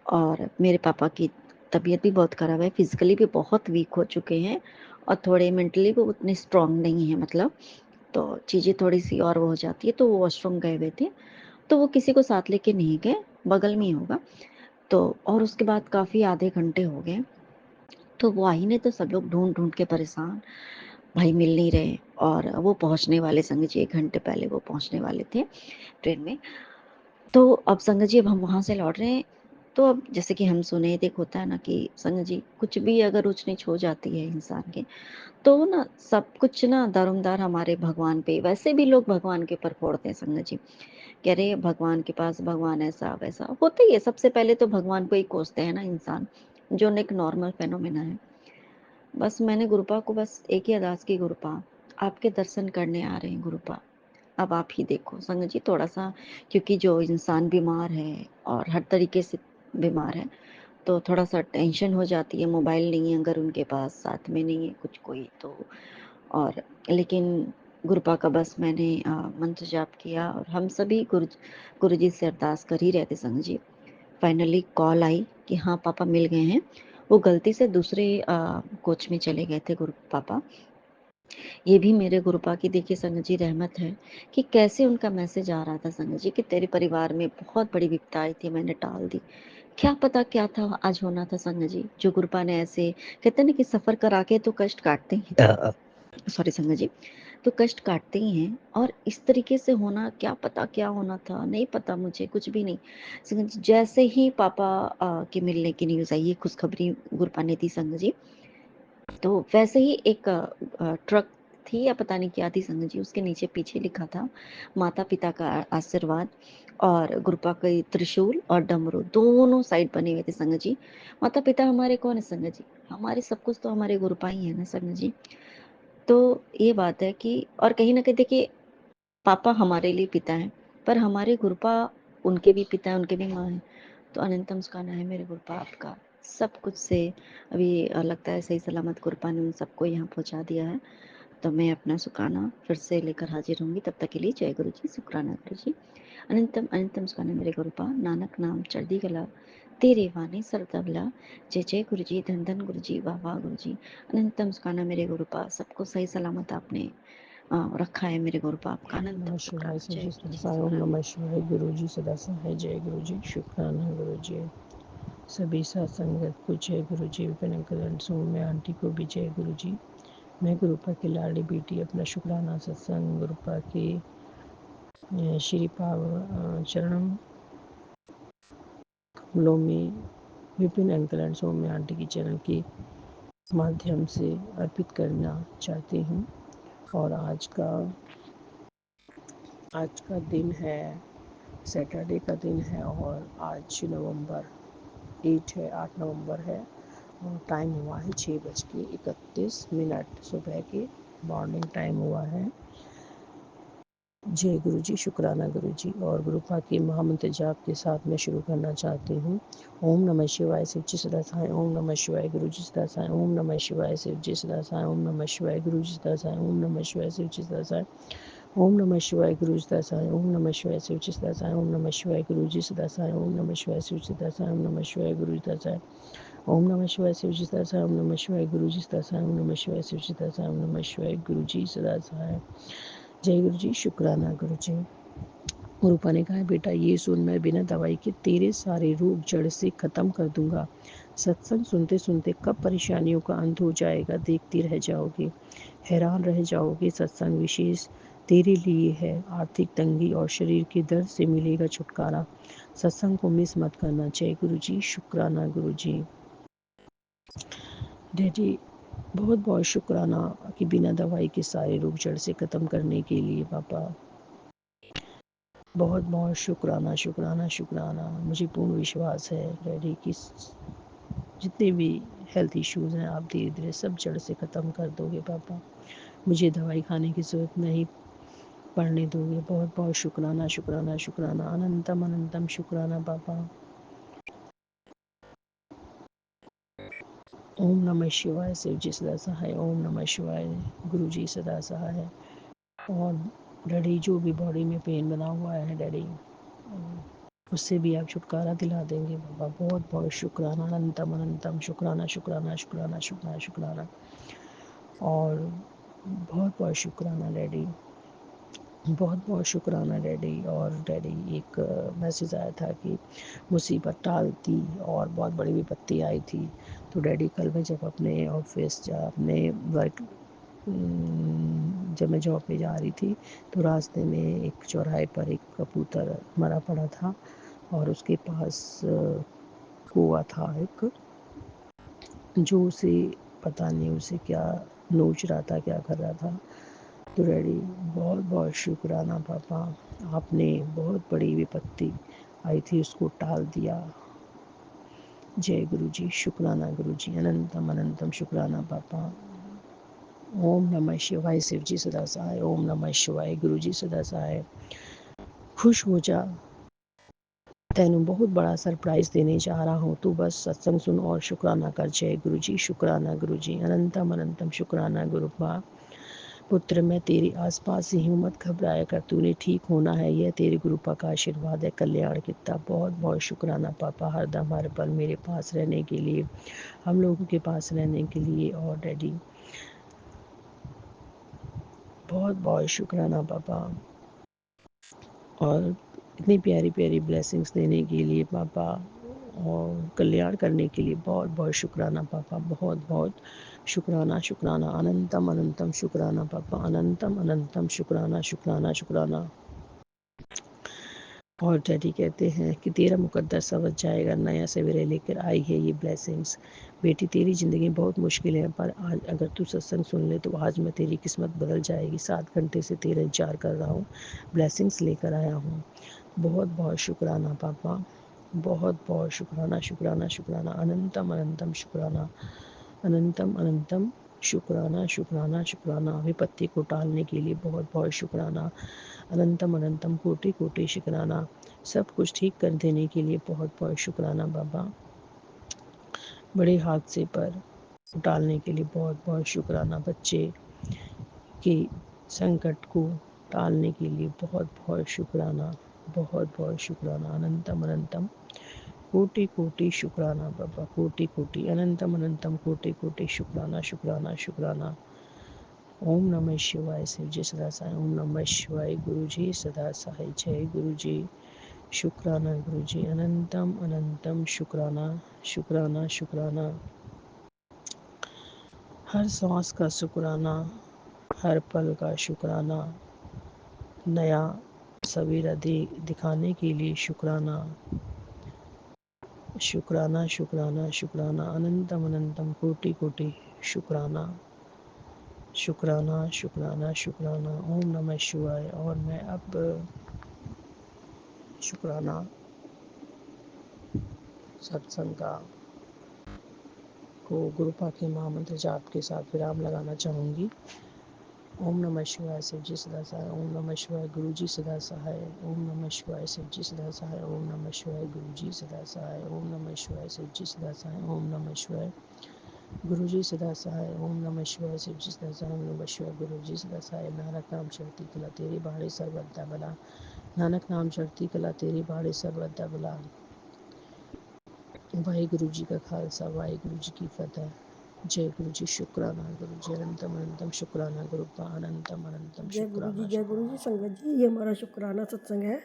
और मेरे पापा की तबीयत भी बहुत ख़राब है, फिजिकली भी बहुत वीक हो चुके हैं और थोड़े मेंटली भी उतने स्ट्रांग नहीं है, मतलब तो चीज़ें थोड़ी सी और वो हो जाती है। तो वो वॉशरूम गए हुए थे, तो वो किसी को साथ लेके नहीं गए, बगल में ही होगा। तो और उसके बाद काफ़ी आधे घंटे हो गए, तो वो आई नहीं, तो सब लोग ढूंढ ढूंढ के परेशान, भाई मिल नहीं रहे। और वो पहुंचने वाले संगत जी 1 घंटे पहले वो पहुंचने वाले थे ट्रेन में। तो अब संगत जी अब हम वहाँ से लौट रहे हैं, तो अब जैसे कि हम सुने देख होता है ना कि संगत जी कुछ भी अगर ऊंच नीच हो जाती है इंसान के, तो ना सब कुछ ना दारोमदार हमारे भगवान पे, वैसे भी लोग भगवान के ऊपर फोड़ते हैं संगत जी। कह रहे भगवान के पास भगवान ऐसा वैसा होता ही है। सबसे पहले तो भगवान को ही कोसते हैं ना इंसान, जो एक नॉर्मल फेनोमेना है। बस मैंने गुरुपा को बस एक ही अरदास की, गुरुपा आपके दर्शन करने आ रहे हैं गुरुपा, अब आप ही देखो संगत जी थोड़ा सा, क्योंकि जो इंसान बीमार है और हर तरीके से बीमार है, तो थोड़ा सा टेंशन हो जाती है। मोबाइल नहीं है अगर उनके पास, साथ में नहीं है कुछ कोई तो। और लेकिन गुरुपा का बस मैंने मंत्र जाप किया और हम सभी गुरु जी से अरदास कर ही रहे थे संगत जी। फाइनली कॉल आई कि हाँ पापा मिल गए हैं। वो गलती से दूसरे कोच में चले गए थे गुरु पापा। ये भी मेरे गुरुपा की देखिए संगत जी रहमत है कि कैसे उनका मैसेज आ रहा था संगत जी कि तेरे परिवार में बहुत बड़ी विपदा आई थी, मैंने टाल दी। क्या पता क्या था आज होना था संगत जी, जो गुरुपा ने ऐसे कहते ना कि सफर करा के तो कष्ट काटते हैं। सॉरी संगत जी। तो कष्ट काटते ही हैं। और इस तरीके से होना, क्या पता क्या होना था, नहीं पता मुझे कुछ भी नहीं। संगत जी, जैसे ही पापा के मिलने की न्यूज़ आई, ये खुशखबरी गुरपा ने दी संगत जी, तो वैसे ही एक ट्रक थी या पता नहीं क्या थी संगत जी, उसके नीचे पीछे लिखा था माता पिता का आशीर्वाद, और गुरपा के त्रिशूल और डमरू दोनों साइड बने हुए थे संगत जी। माता पिता हमारे कौन है संगत जी? हमारे सब कुछ तो हमारे गुरपा ही है ना संगत जी। तो ये बात है कि, और कहीं ना कहीं देखिए, पापा हमारे लिए पिता हैं, पर हमारे गुरपा उनके भी पिता हैं, उनके भी माँ हैं। तो अनंतम मुस्काना है मेरे गुरपा आपका सब कुछ से। अभी लगता है सही सलामत गुरपा ने उन सबको यहाँ पहुँचा दिया है। तो मैं अपना सुकाना फिर से लेकर हाजिर होंगी। तब तक के लिए जय गुरु जी, शुक्राना गुरु जी। अनंतम अनंतम सुकाना मेरे गुरपा, नानक नाम चढ़दी गला, तेरे वाणी सरतबला। जय जय गुरु जी, धन धन गुरु जी, वाह वाह गुरु जी। अनंतम सुकाना मेरे गुरपा, सबको सही सलामत आपने रखा है मेरे गुरपा, आपका ओम अनंतम नमः शिवाय। शुक्राना। जय सभी गुरु जी, सदासाय। ओम शुक्राना। नमः शिवाय। गुरु जी सदा सहाय। जय गुरु जी, शुक्राना गुरु जी। सभी सत्संगत को जय गुरु जी। विपिन कल्याण सौम्य आंटी को भी जय गुरु जी। मैं गुरुपा की लाड़ी बेटी अपना शुक्राना सत्संग गुरुपा के श्री पाव चरणम कमलों में Vipin uncle and Saumya aunty की चरण के माध्यम से अर्पित करना चाहती हूँ। और आज का दिन है, सैटरडे का दिन है, और आज नवंबर 8 नवंबर है, और टाइम हुआ है 6:31 सुबह के मॉर्निंग टाइम हुआ है। जय गुरु जी, शुक्राना गुरु जी। और गुरुपा के महामंत्र जाप के साथ मैं शुरू करना चाहती हूँ। ओम नमः शिवाय, शिव जी सदा साई। ओम नमः शिवाय, गुरु जी सदा साई। ओम नमः शिवाय, शिव जी सदा साई। ओम नमः शिवाय, गुरु जी सदा साई। ओम नमः शिवाय, शिव जी सदा साई। ओम नमः शिवाय, गुरु जी सदा साई। ओम नमः शिवाय, शिव जी सदा साई। ओम नमः शिवाय, गुरु जी सदा साई। ओम नमः शिवाय, शिव जी सदा साई। ओम नमः शिवाय, गुरु जी सदा साई। ओम नमः शिवाय, शिव जी सदा साई। ओम नमः शिवाय, गुरु जी सदा साई। ओम नमः शिवाय, शिव जी सदा साई। ओम नमः शिवाय, गुरु जी सदा साई। जय गुरु जी, शुक्राना गुरु जी। रूपा ने कहा, बेटा ये सुन, मैं बिना दवाई के तेरे सारे रोग जड़ से खत्म कर दूंगा। सत्संग सुनते सुनते कब परेशानियों का अंत हो जाएगा देखती रह जाओगे, हैरान रह जाओगे। सत्संग विशेष तेरे लिए है। आर्थिक तंगी और शरीर के दर्द से मिलेगा छुटकारा। सत्संग को मिस मत करना। जय गुरु जी, शुक्राना गुरु जी। डैडी, बहुत बहुत शुक्राना कि बिना दवाई के सारे रोग जड़ से ख़त्म करने के लिए पापा, बहुत बहुत शुक्राना शुक्राना शुक्राना। मुझे पूर्ण विश्वास है डैडी कि जितने भी हेल्थ इश्यूज़ हैं आप धीरे धीरे सब जड़ से ख़त्म कर दोगे पापा। मुझे दवाई खाने की ज़रूरत नहीं पड़ने दोगे। बहुत बहुत शुक्राना शुक्राना शुक्राना। अनंतम अनंतम शुक्राना पापा। ओम नमः शिवाय, शिव जी सदा सहाय। ओम नमः शिवाय, गुरु जी सदा सहाय। और डैडी, जो भी बॉडी में पेन बना हुआ है डैडी, उससे भी आप छुटकारा दिला देंगे बाबा। बहुत बहुत शुक्राना। अनंतम अनंतम शुक्राना शुक्राना शुक्राना शुक्राना शुक्राना। और बहुत बहुत शुक्राना डैडी, बहुत बहुत शुक्राना डैडी। और डैडी, एक मैसेज आया था कि मुसीबत टालती और बहुत बड़ी विपत्ति आई थी। तो डैडी, कल मैं जब अपने ऑफिस अपने वर्क जब मैं जॉब पे जा रही थी, तो रास्ते में एक चौराहे पर एक कबूतर मरा पड़ा था, और उसके पास कुआ था एक, जो उसे पता नहीं उसे क्या नोच रहा था, क्या कर रहा था। तो डैडी, बहुत बहुत शुक्राना पापा, आपने बहुत बड़ी विपत्ति आई थी उसको टाल दिया। जय गुरु जी, शुक्राना गुरु जी। अनंतम अनंतम शुक्राना पापा। ओम नमः शिवाय, शिव जी सदा सहाय। ओम नमः शिवाय, गुरु जी सदा सहाय। खुश हो जा, तेनू बहुत बड़ा सरप्राइज देने जा रहा हूँ, तू बस सत्संग सुन और शुक्राना कर। जय गुरु जी, शुक्राना गुरु जी। अनंतम अनंतम शुक्राना गुरु बा। पुत्र, मैं तेरे आसपास ही हूँ, मत घबराया कर, तूने ठीक होना है, यह तेरे गुरुपा का आशीर्वाद है। कल्याण कितना। बहुत बहुत शुक्राना पापा, हरदम हर पल मेरे पास रहने के लिए, हम लोगों के पास रहने के लिए। और डैडी, बहुत बहुत शुक्राना पापा, और इतनी प्यारी प्यारी ब्लेसिंग्स देने के लिए पापा। और कल्याण करने के लिए बहुत बहुत शुक्राना पापा, बहुत बहुत शुक्राना शुक्राना, अनंतम अनंतम शुक्राना पापा, अनंतम अनंतम शुक्राना शुक्राना शुक्राना। और डैडी कहते हैं कि तेरा मुकद्दर समझ जाएगा, नया सवेरे लेकर आई है ये ब्लेसिंग्स। बेटी तेरी ज़िंदगी बहुत मुश्किल है, पर आज अगर तू सत्संग सुन ले तो आज मैं तेरी किस्मत बदल जाएगी। 7 घंटे से तेरा इंतजार कर रहा हूँ, ब्लेसिंग्स लेकर आया हूँ। बहुत बहुत शुक्राना पापा, बहुत बहुत शुक्राना शुक्राना शुक्राना, अनंतम अनंतम शुक्राना, अनंतम अनंतम शुक्राना शुक्राना शुक्राना। विपत्ति को टालने के लिए बहुत बहुत शुक्राना, अनंतम अनंतम कोटि कोटि शुक्राना। सब कुछ ठीक कर देने के लिए बहुत बहुत शुक्राना बाबा। बड़े हादसे पर टालने के लिए बहुत बहुत शुक्राना। बच्चे के संकट को टालने के लिए बहुत बहुत शुक्राना, बहुत बहुत शुक्राना, अनंतम अनंतम कोटि कोटि शुक्राना बाबा, कोटि कोटि, अनंतम अनंतम कोटि कोटि शुक्राना शुक्राना शुक्राना। ओम नमः शिवाय। शिव जी सदा सहाय। ओम नमः शिवाय। गुरु जी सदा सहाय। जय गुरु जी। शुक्राना गुरु जी, अनंतम अनंतम शुक्राना शुक्राना शुक्राना। हर सांस का शुक्राना, हर पल का शुक्राना, नया सवेरा दिखाने के लिए शुक्राना शुक्राना शुक्राना शुक्राना, अनंतम अनंतम कोटि कोटि शुक्राना शुक्राना शुक्राना शुक्राना। ओम नमः शिवाय। और मैं अब शुक्राना सत्संग का को गुरुपा के महामंत्र जाप के साथ विराम लगाना चाहूँगी। ओम नमः शिवाय। शिव जी सदा सहाय। ओम नमः शिवाय। गुरु जी सदा सहाय। ओम नमः शिवाय। शिव जी सदा सहाय। ओम नमः शिवाय। गुरु जी सदा सहाय। ओम नमः शिवाय। शिव जी सदा सहाय। ओम नमः शिवाय। गुरु जी सदा सहाय। ओम नमः शिवाय। शिव जी सदा सहाय। ओम नमः शिवाय। गुरु जी सदा सहाय। नानक नाम चढ़ती कला तेरी बाड़ी सर्वदा भला, नानक नाम चढ़ती कला तेरी बाड़ी सर्वदा भला। वाहिगुरु जी का खालसा, वाहिगुरु जी की फतेह। जय गुरु जी। शुक्राना गुरु जी, अनंतम अनंतम शुक्राना गुरु पा, अनंतम अनंतम जय गुरु जी, शुक्राना जय गुरु जी। शुक्राना। संगत जी, ये हमारा शुक्राना सत्संग है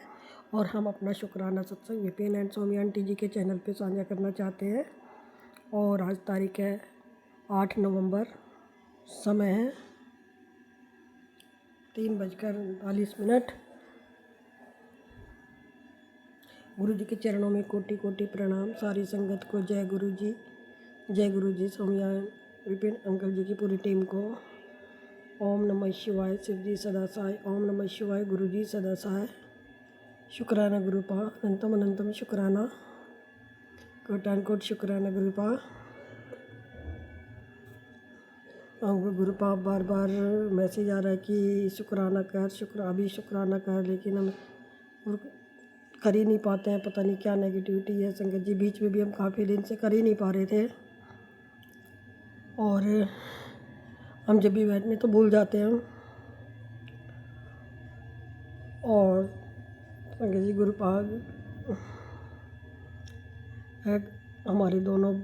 और हम अपना शुक्राना सत्संग विपिन एंड सोमी आंटी जी के चैनल पे साझा करना चाहते हैं। और आज तारीख है 8 नवंबर, समय है 3:49। गुरु जी के चरणों में कोटि कोटि प्रणाम। सारी संगत को जय गुरु जी, जय गुरु जी। सोमिया विपिन अंकल जी की पूरी टीम को ओम नमः शिवाय। शिव जी सदा सहाय। ओम नमः शिवाय। गुरु जी सदा सहाय। शुक्राना गुरुपा, अनंतम अनंतम शुक्राना, कोटान कोट शुक्राना गुरुपा। गुरुपा बार बार मैसेज आ रहा है कि शुक्राना कर, अभी शुक्राना कर, लेकिन हम कर ही नहीं पाते हैं। पता नहीं क्या नेगेटिविटी है संगत जी। बीच में भी हम काफ़ी दिन से कर ही नहीं पा रहे थे और हम जब भी बैठने तो भूल जाते हैं हम। और संगत जी गुरुपाग है हमारे दोनों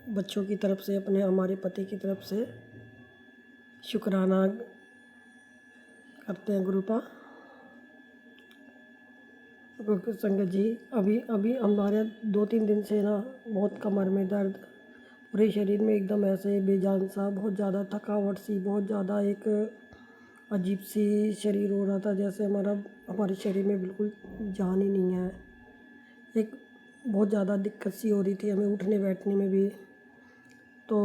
बच्चों की तरफ से, अपने हमारे पति की तरफ से शुक्राना करते हैं गुरुपा। संगत जी अभी अभी हमारे 2-3 दिन से ना बहुत कमर में दर्द, पूरे शरीर में एकदम ऐसे बेजान सा, बहुत ज़्यादा थकावट सी, बहुत ज़्यादा एक अजीब सी शरीर हो रहा था, जैसे हमारे शरीर में बिल्कुल जान ही नहीं है। एक बहुत ज़्यादा दिक्कत सी हो रही थी हमें उठने बैठने में भी। तो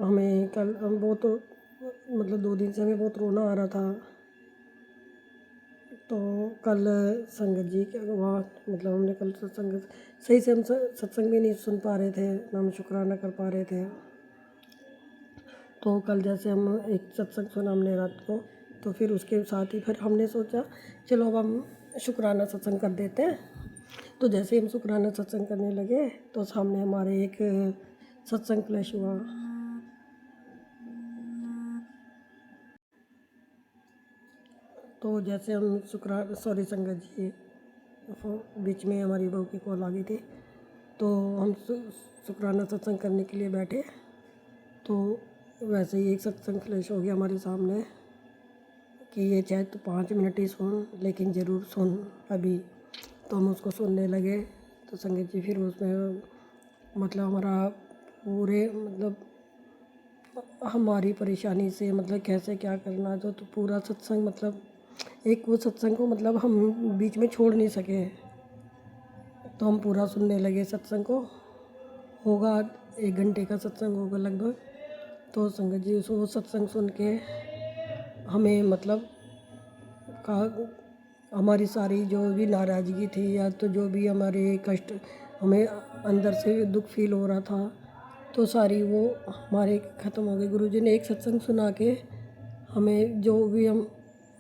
हमें कल हम बहुत मतलब 2 दिन से हमें बहुत रोना आ रहा था। तो कल संगत जी के वहाँ मतलब हमने कल सत्संग सही से हम सत्संग भी नहीं सुन पा रहे थे, ना हम शुक्राना कर पा रहे थे। तो कल जैसे हम एक सत्संग सुना हमने रात को, तो फिर उसके साथ ही फिर हमने सोचा चलो अब हम शुक्राना सत्संग कर देते हैं। तो जैसे ही हम शुक्राना सत्संग करने लगे तो सामने हमारे एक सत्संग क्लैश हुआ। तो जैसे हम सॉरी संगत जी, बीच में हमारी बहू की कॉल आ गई थी। तो हम शुक्राना सत्संग करने के लिए बैठे तो वैसे ही एक सत्संग क्लैश हो गया हमारे सामने कि ये चाहे तो 5 मिनट ही सुन, लेकिन ज़रूर सुन अभी। तो हम उसको सुनने लगे। तो संगत जी फिर उसमें मतलब हमारा पूरे मतलब हमारी परेशानी से मतलब कैसे क्या करना है तो पूरा सत्संग मतलब एक वो सत्संग को मतलब हम बीच में छोड़ नहीं सके, तो हम पूरा सुनने लगे सत्संग को। होगा 1 घंटे का सत्संग होगा लगभग। तो संगत जी वो सत्संग सुन के हमें मतलब का हमारी सारी जो भी नाराज़गी थी या तो जो भी हमारे कष्ट हमें अंदर से दुख फील हो रहा था तो सारी वो हमारे ख़त्म हो गई। गुरुजी ने एक सत्संग सुना के हमें जो भी हम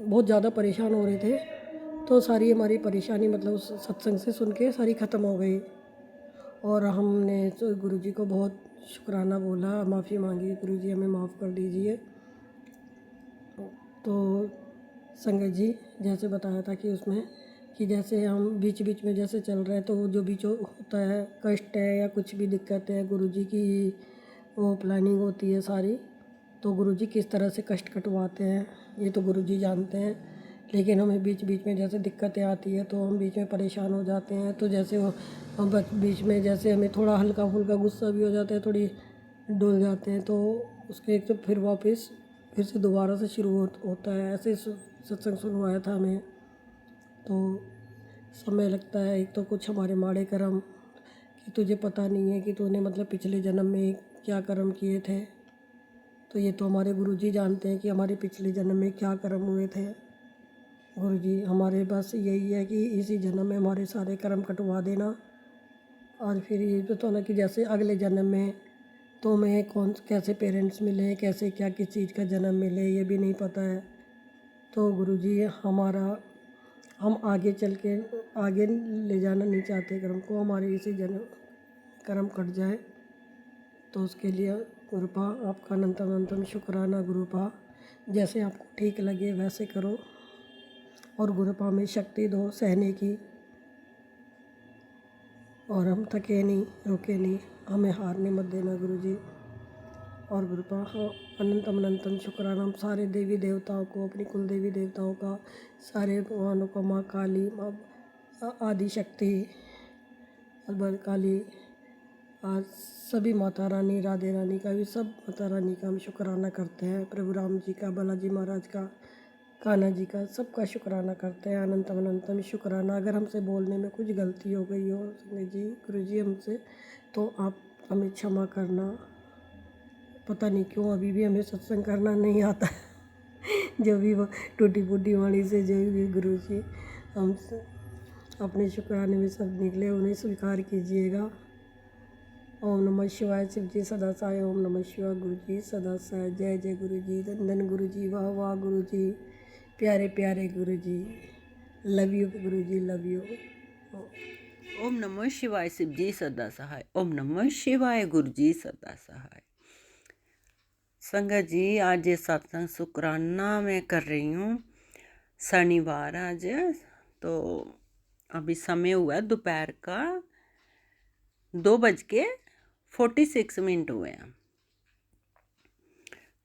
बहुत ज़्यादा परेशान हो रहे थे तो सारी हमारी परेशानी मतलब उस सत्संग से सुन के सारी ख़त्म हो गई। और हमने तो गुरुजी को बहुत शुक्राना बोला, माफ़ी मांगी, गुरुजी हमें माफ़ कर दीजिए। तो संगत जी जैसे बताया था कि उसमें कि जैसे हम बीच बीच में जैसे चल रहे हैं तो जो भी जो होता है कष्ट है या कुछ भी दिक्कत है गुरुजी की वो प्लानिंग होती है सारी। तो गुरुजी किस तरह से कष्ट कटवाते हैं ये तो गुरुजी जानते हैं, लेकिन हमें बीच बीच में जैसे दिक्कतें आती है तो हम बीच में परेशान हो जाते हैं। तो जैसे वो हम बीच में जैसे हमें थोड़ा हल्का फुल्का गुस्सा भी हो जाता है, थोड़ी डुल जाते हैं, तो उसके एक तो फिर वापस फिर से दोबारा से शुरू होता है। ऐसे सत्संग सुनवाया था हमें। तो समय लगता है, एक तो कुछ हमारे माड़े कर्म कि तुझे पता नहीं है कि तूने मतलब पिछले जन्म में क्या कर्म किए थे। तो ये तो हमारे गुरुजी जानते हैं कि हमारे पिछले जन्म में क्या कर्म हुए थे। गुरुजी हमारे बस यही है कि इसी जन्म में हमारे सारे कर्म कटवा देना। और फिर ये तो ना कि जैसे अगले जन्म में तो हमें कौन कैसे पेरेंट्स मिले, कैसे क्या किस चीज़ का जन्म मिले ये भी नहीं पता है। तो गुरुजी हमारा हम आगे चल के आगे ले जाना नहीं चाहते कर्म को, हमारे इसी जन्म कर्म कट जाए। तो उसके लिए गुरुपा आपका अनंतम अनंतम शुक्राना। गुरुपा जैसे आपको ठीक लगे वैसे करो और गुरुपा हमें शक्ति दो सहने की, और हम थके नहीं रुके नहीं, हमें हारने मत देना गुरुजी। और गुरुपा हाँ अनंतम अनंतम शुक्राना हम सारे देवी देवताओं को, अपनी कुल देवी देवताओं का, सारे भगवानों को, माँ काली, माँ आदि शक्ति, अलबर काली, आज सभी माता रानी, राधे रानी का भी सब माता रानी का हम शुक्राना करते हैं। प्रभु राम जी का, बालाजी महाराज का, कान्हा जी का, सबका शुक्राना करते हैं। अनंतम अनंतम शुक्राना। अगर हमसे बोलने में कुछ गलती हो गई हो संगत जी गुरुजी हमसे, तो आप हमें क्षमा करना। पता नहीं क्यों अभी भी हमें सत्संग करना नहीं आता जो भी वो टूटी फूटी वाणी से जो भी गुरुजी हम अपने शुक्राने में सब निकले उन्हें स्वीकार कीजिएगा। ओम नमः शिवाय। शिव जी सदा साय। ओम नमः शिवाय। गुरु जी सदा साय। जय जय गुरु जी, धन गुरु जी, वाह वाह गुरु जी, प्यारे प्यारे गुरु जी, love you Guru ji, love you. ओम नमः शिवाय। शिव जी सदा सहाय। ओम नमः शिवाय। गुरु जी सदा सहाय। संगत जी आज ये सत्संग शुक्राना मैं कर रही हूँ, शनिवार आज। तो अभी समय हुआ है दोपहर का 2:46 हुए हैं।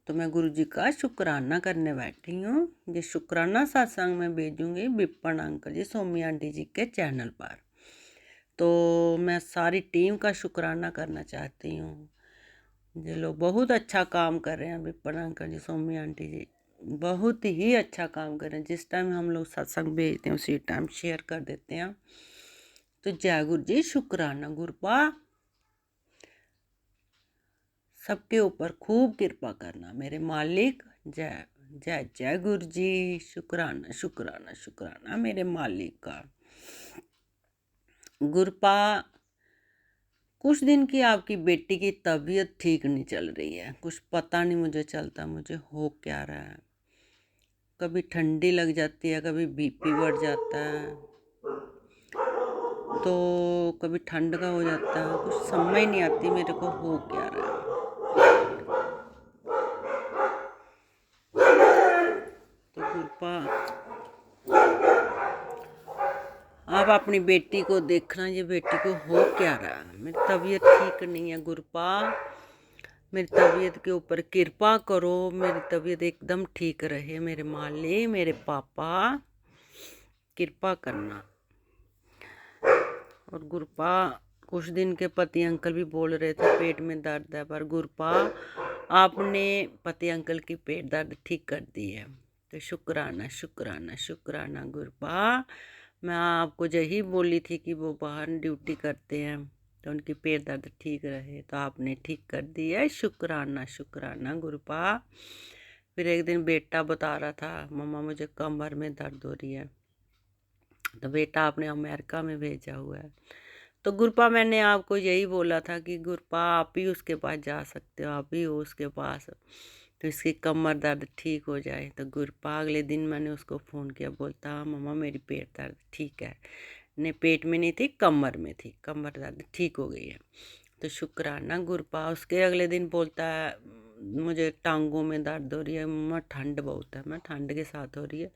तो मैं गुरु जी का शुक्राना करने बैठी हूँ। ये शुक्राना सत्संग में भेजूंगी विपन अंकल जी, सोमी आंटी जी के चैनल पर। तो मैं सारी टीम का शुक्राना करना चाहती हूँ। ये लोग बहुत अच्छा काम कर रहे हैं। विपन अंकल जी, सोमी आंटी जी बहुत ही अच्छा काम कर रहे हैं। जिस टाइम हम लोग सत्संग भेजते हैं उसी टाइम शेयर कर देते हैं। तो जय गुरु जी, शुक्राना। गुरुपा सबके ऊपर खूब कृपा करना मेरे मालिक। जय जय जय गुरु जी। शुक्राना शुक्राना शुक्राना मेरे मालिक का। गुरुपा कुछ दिन की आपकी बेटी की तबीयत ठीक नहीं चल रही है। कुछ पता नहीं मुझे चलता मुझे हो क्या रहा है। कभी ठंडी लग जाती है, कभी बीपी बढ़ जाता है, तो कभी ठंड का हो जाता है। कुछ समझ नहीं आती मेरे को हो क्या रहा है। तो गुरुपा आप अपनी बेटी को देखना, ये बेटी को हो क्या रहा है। मेरी तबीयत ठीक नहीं है गुरुपा, मेरी तबीयत के ऊपर कृपा करो, मेरी तबीयत एकदम ठीक रहे। मेरे मालिक, मेरे पापा कृपा करना। और गुरपा कुछ दिन के पति अंकल भी बोल रहे थे पेट में दर्द है, पर गुरपा आपने पति अंकल की पेट दर्द ठीक कर दी है। तो शुक्राना शुक्राना शुक्राना गुरपा। मैं आपको यही बोली थी कि वो बाहर ड्यूटी करते हैं तो उनकी पेट दर्द ठीक रहे, तो आपने ठीक कर दी है। शुक्राना शुक्राना गुरपा। फिर एक दिन बेटा बता रहा था मम्मा मुझे कमर में दर्द हो रही है, तो बेटा आपने अमेरिका में भेजा हुआ है। तो गुरपा मैंने आपको यही बोला था कि गुरपा आप ही उसके पास जा सकते हो, आप ही हो उसके पास, तो इसकी कमर दर्द ठीक हो जाए। तो गुरपा अगले दिन मैंने उसको फ़ोन किया, बोलता हाँ मम्मा मेरी पेट दर्द ठीक है, ने पेट में नहीं थी कमर में थी, कमर दर्द ठीक हो गई है। तो शुक्राना गुरपा। उसके अगले दिन बोलता है मुझे टांगों में दर्द हो रही है मम्मा, ठंड बहुत है, मैं ठंड के साथ हो रही है।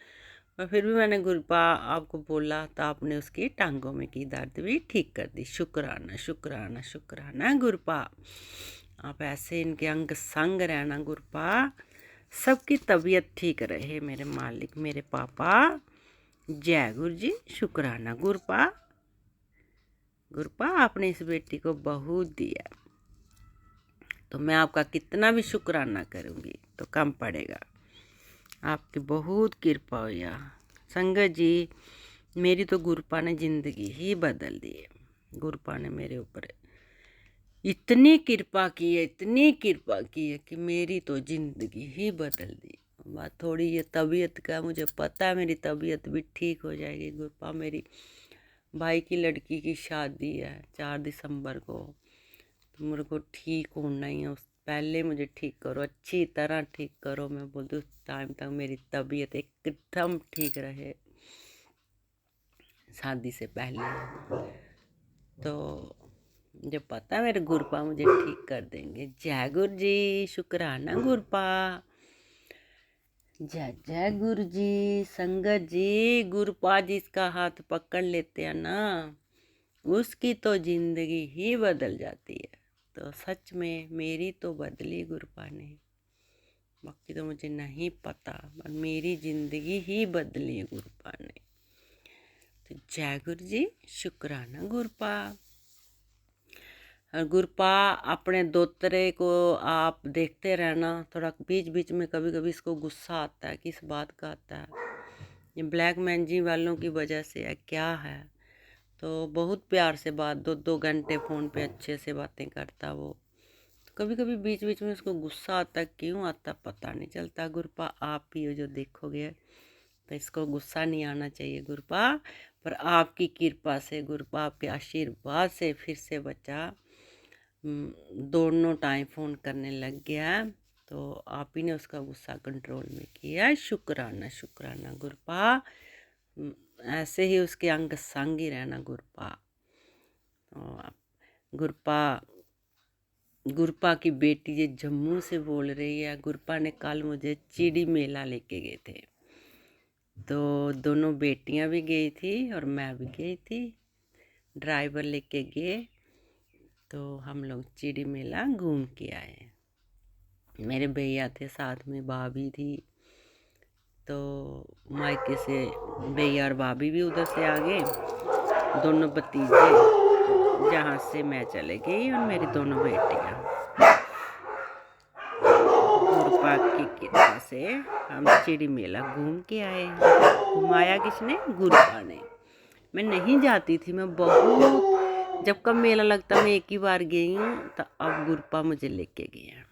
और फिर भी मैंने गुरपा आपको बोला तो आपने उसकी टांगों में की दर्द भी ठीक कर दी। शुक्राना शुक्राना शुक्राना गुरपा। आप ऐसे इनके अंग संग रहना गुरपा, सबकी तबीयत ठीक रहे मेरे मालिक मेरे पापा। जय गुरु जी। शुक्राना गुरपा। गुरपा आपने इस बेटी को बहुत दिया, तो मैं आपका कितना भी शुक्राना करूँगी तो कम पड़ेगा। आपकी बहुत कृपा हो या संगत जी। मेरी तो गुरपा ने ज़िंदगी ही बदल दी है। गुरपा ने मेरे ऊपर इतनी कृपा की है, इतनी कृपा की है कि मेरी तो ज़िंदगी ही बदल दी। बात थोड़ी ये तबीयत का, मुझे पता है मेरी तबीयत भी ठीक हो जाएगी गुरपा। मेरी भाई की लड़की की शादी है 4 दिसंबर को, तो मेरे को ठीक होना ही है। उस पहले मुझे ठीक करो, अच्छी तरह ठीक करो। मैं बोलती हूँ उस टाइम तक मेरी तबीयत एकदम ठीक रहे, शादी से पहले। तो मुझे पता है मेरे गुरपा मुझे ठीक कर देंगे। जय गुरु जी। शुक्राना गुरपा। जय जय गुरु जी। संगत जी, गुरपा जिसका हाथ पकड़ लेते हैं ना, उसकी तो जिंदगी ही बदल जाती है। तो सच में मेरी तो बदली गुरपा ने, बाकी तो मुझे नहीं पता, पर मेरी जिंदगी ही बदली गुरपा ने। तो जय गुरु जी। शुक्राना गुरपा। और गुरपा अपने दोतरे को आप देखते रहना, थोड़ा बीच बीच में कभी कभी इसको गुस्सा आता है। किस बात का आता है? ये ब्लैक मैजिक वालों की वजह से है, क्या है? तो बहुत प्यार से बात 2-2 घंटे फ़ोन पे अच्छे से बातें करता वो। तो कभी कभी बीच बीच में उसको गुस्सा आता, क्यों आता पता नहीं चलता। गुरपा आप ही हो जो देखोगे, तो इसको गुस्सा नहीं आना चाहिए गुरपा। पर आपकी कृपा से गुरपा, आपके आशीर्वाद से फिर से बच्चा दोनों टाइम फ़ोन करने लग गया, तो आप ही ने उसका गुस्सा कंट्रोल में किया। शुक्राना शुक्राना गुरपा। ऐसे ही उसके अंग संग ही रहना गुरपा। गुरपा गुरपा की बेटी ये जम्मू से बोल रही है। गुरपा ने कल मुझे चिड़ी मेला लेके गए थे, तो दोनों बेटियां भी गई थी और मैं भी गई थी, ड्राइवर लेके गए। तो हम लोग चिड़ी मेला घूम के आए। मेरे भैया थे साथ में, भाभी थी, तो मायके से भैया और भाभी भी उधर से आ गए, दोनों भतीजे, जहाँ से मैं चले गई और मेरी दोनों बेटियाँ। गुरपा की कृपा से हम चिड़ी मेला घूम के आए। घुमाया किसने? गुरपा ने। मैं नहीं जाती थी, मैं बहुत, जब कब मेला लगता मैं एक ही बार गई हूँ, तो अब गुरपा मुझे लेके गया।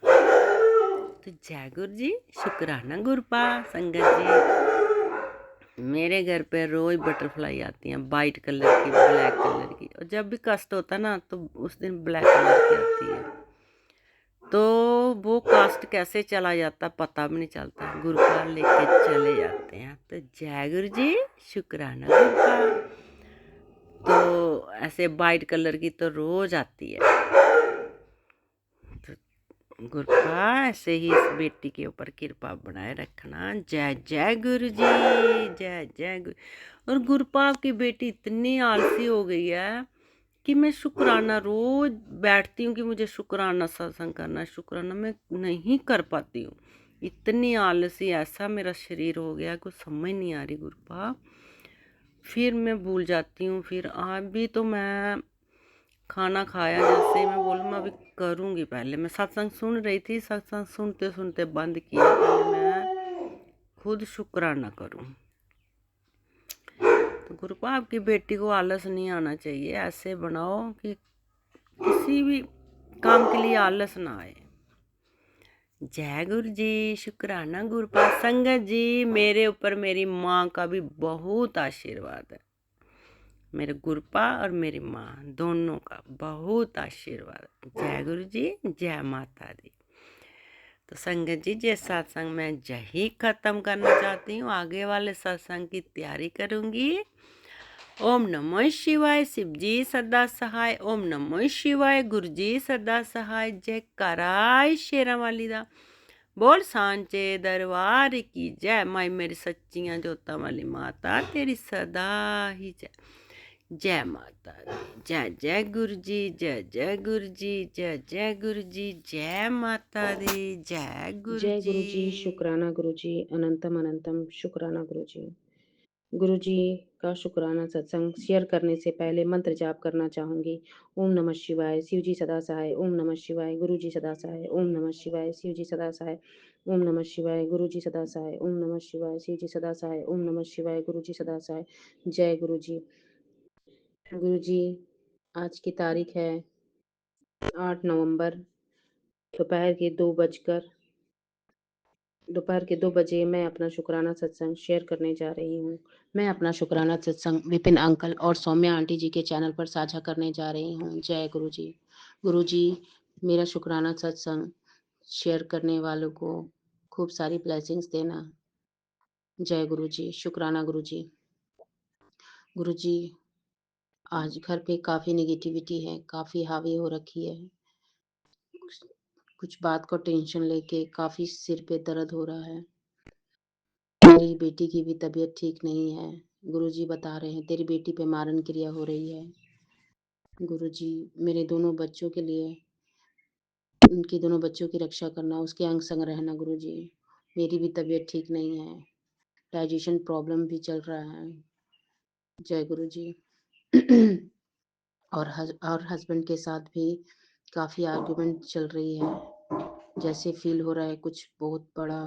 तो जय गुरु जी। शुक्राना गुरपा। संगत जी, मेरे घर पे रोज बटरफ्लाई आती हैं, वाइट कलर की, ब्लैक कलर की, और जब भी कास्ट होता ना तो उस दिन ब्लैक कलर की आती है। तो वो कास्ट कैसे चला जाता पता भी नहीं चलता, गुरपा लेके चले जाते हैं। तो जय गुरु जी। शुक्राना गुरपा। तो ऐसे वाइट कलर की तो रोज आती है। तो गुरपा ऐसे ही इस बेटी के ऊपर कृपा बनाए रखना। जय जय गुरु जी। जय जय गुरु। और गुरपा की बेटी इतनी आलसी हो गई है कि मैं शुक्राना रोज बैठती हूँ कि मुझे शुक्राना सत्संग करना है, शुक्राना मैं नहीं कर पाती हूँ। इतनी आलसी, ऐसा मेरा शरीर हो गया कुछ समझ नहीं आ रही गुरपा। फिर मैं भूल जाती हूँ। फिर अभी तो मैं खाना खाया जैसे ही मैं बोलूँ मैं अभी करूँगी, पहले मैं सत्संग सुन रही थी, सत्संग सुनते सुनते बंद किया, पहले मैं खुद शुक्राना करूँ। तो गुरुपा आपकी बेटी को आलस नहीं आना चाहिए, ऐसे बनाओ कि किसी भी काम के लिए आलस ना आए। जय गुरु जी, शुक्राना गुरुपा। संगत जी, मेरे ऊपर मेरी माँ का भी बहुत आशीर्वाद है, मेरे गुरुपा और मेरी माँ दोनों का बहुत आशीर्वाद। जय गुरु जी, जय माता दी। तो संगत जी, ये सत्संग मैं यही खत्म करना चाहती हूँ, आगे वाले सत्संग की तैयारी करूँगी। ओम नमः शिवाय, शिव जी सदा सहाय। ओम नमः शिवाय, गुरु जी सदा सहाय। जय कराय शेरा वाली दा बोल सांचे दरबार की जय। माई मेरी सच्चियां जोता वाली माता तेरी सदा ही जय। जय माता दी, जय जय गुरु जी, जय जय गुरु जी, जय जय गुरु जी, जय माता दी, जय गुरु जय गुरु जी, जी। शुक्राना गुरु जी, अनंतम अनंतम शुक्राना गुरु जी। गुरु जी का शुक्राना सत्संग शेयर करने से पहले मंत्र जाप करना चाहूंगी। ओम नमः शिवाय, शिव जी सदा सहाय। ओम नमः शिवाय, गुरु जी सदा सहाय। ओम नमः शिवाय, शिव जी सदा सहाय। ओम नमः शिवाय, गुरु जी सदा सहाय। ओम नमः शिवाय, शिव जी सदा सहाय। ओम नमः शिवाय, गुरु जी सदा सहाय। जय गुरु जी। गुरु जी, आज की तारीख है 8 नवंबर, दोपहर के 2 बजे मैं अपना शुक्राना सत्संग शेयर करने जा रही हूँ। मैं अपना शुक्राना सत्संग विपिन अंकल और सौम्या आंटी जी के चैनल पर साझा करने जा रही हूँ। जय गुरु जी। गुरु जी, मेरा शुक्राना सत्संग शेयर करने वालों को खूब सारी ब्लेसिंग्स देना। जय गुरु जी, शुक्राना गुरु जी। गुरु जी, आज घर पे काफ़ी नेगेटिविटी है, काफ़ी हावी हो रखी है। कुछ बात को टेंशन लेके काफ़ी सिर पे दर्द हो रहा है। मेरी बेटी की भी तबीयत ठीक नहीं है। गुरुजी बता रहे हैं तेरी बेटी पे मारन क्रिया हो रही है। गुरुजी, मेरे दोनों बच्चों के लिए, उनके दोनों बच्चों की रक्षा करना, उसके अंग संग रहना। गुरुजी, मेरी भी तबीयत ठीक नहीं है, डाइजेशन प्रॉब्लम भी चल रहा है। जय गुरुजी। और हस्बैंड के साथ भी काफ़ी आर्गुमेंट चल रही है। जैसे फील हो रहा है कुछ बहुत बड़ा,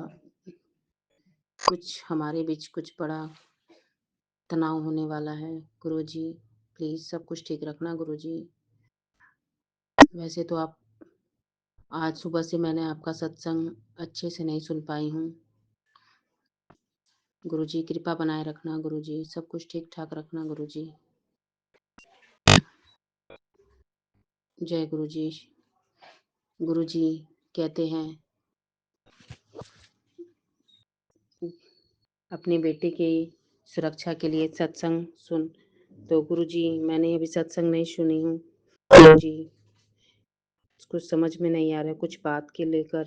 कुछ हमारे बीच कुछ बड़ा तनाव होने वाला है। गुरुजी, प्लीज़ सब कुछ ठीक रखना गुरुजी। वैसे तो आप, आज सुबह से मैंने आपका सत्संग अच्छे से नहीं सुन पाई हूँ। गुरुजी, कृपा बनाए रखना गुरुजी, सब कुछ ठीक ठाक रखना गुरुजी। जय गुरुजी। गुरुजी कहते हैं अपनी बेटी की सुरक्षा के लिए सत्संग सुन। तो गुरुजी, मैंने अभी सत्संग नहीं सुनी हूँ। गुरुजी, कुछ समझ में नहीं आ रहा है, कुछ बात के लेकर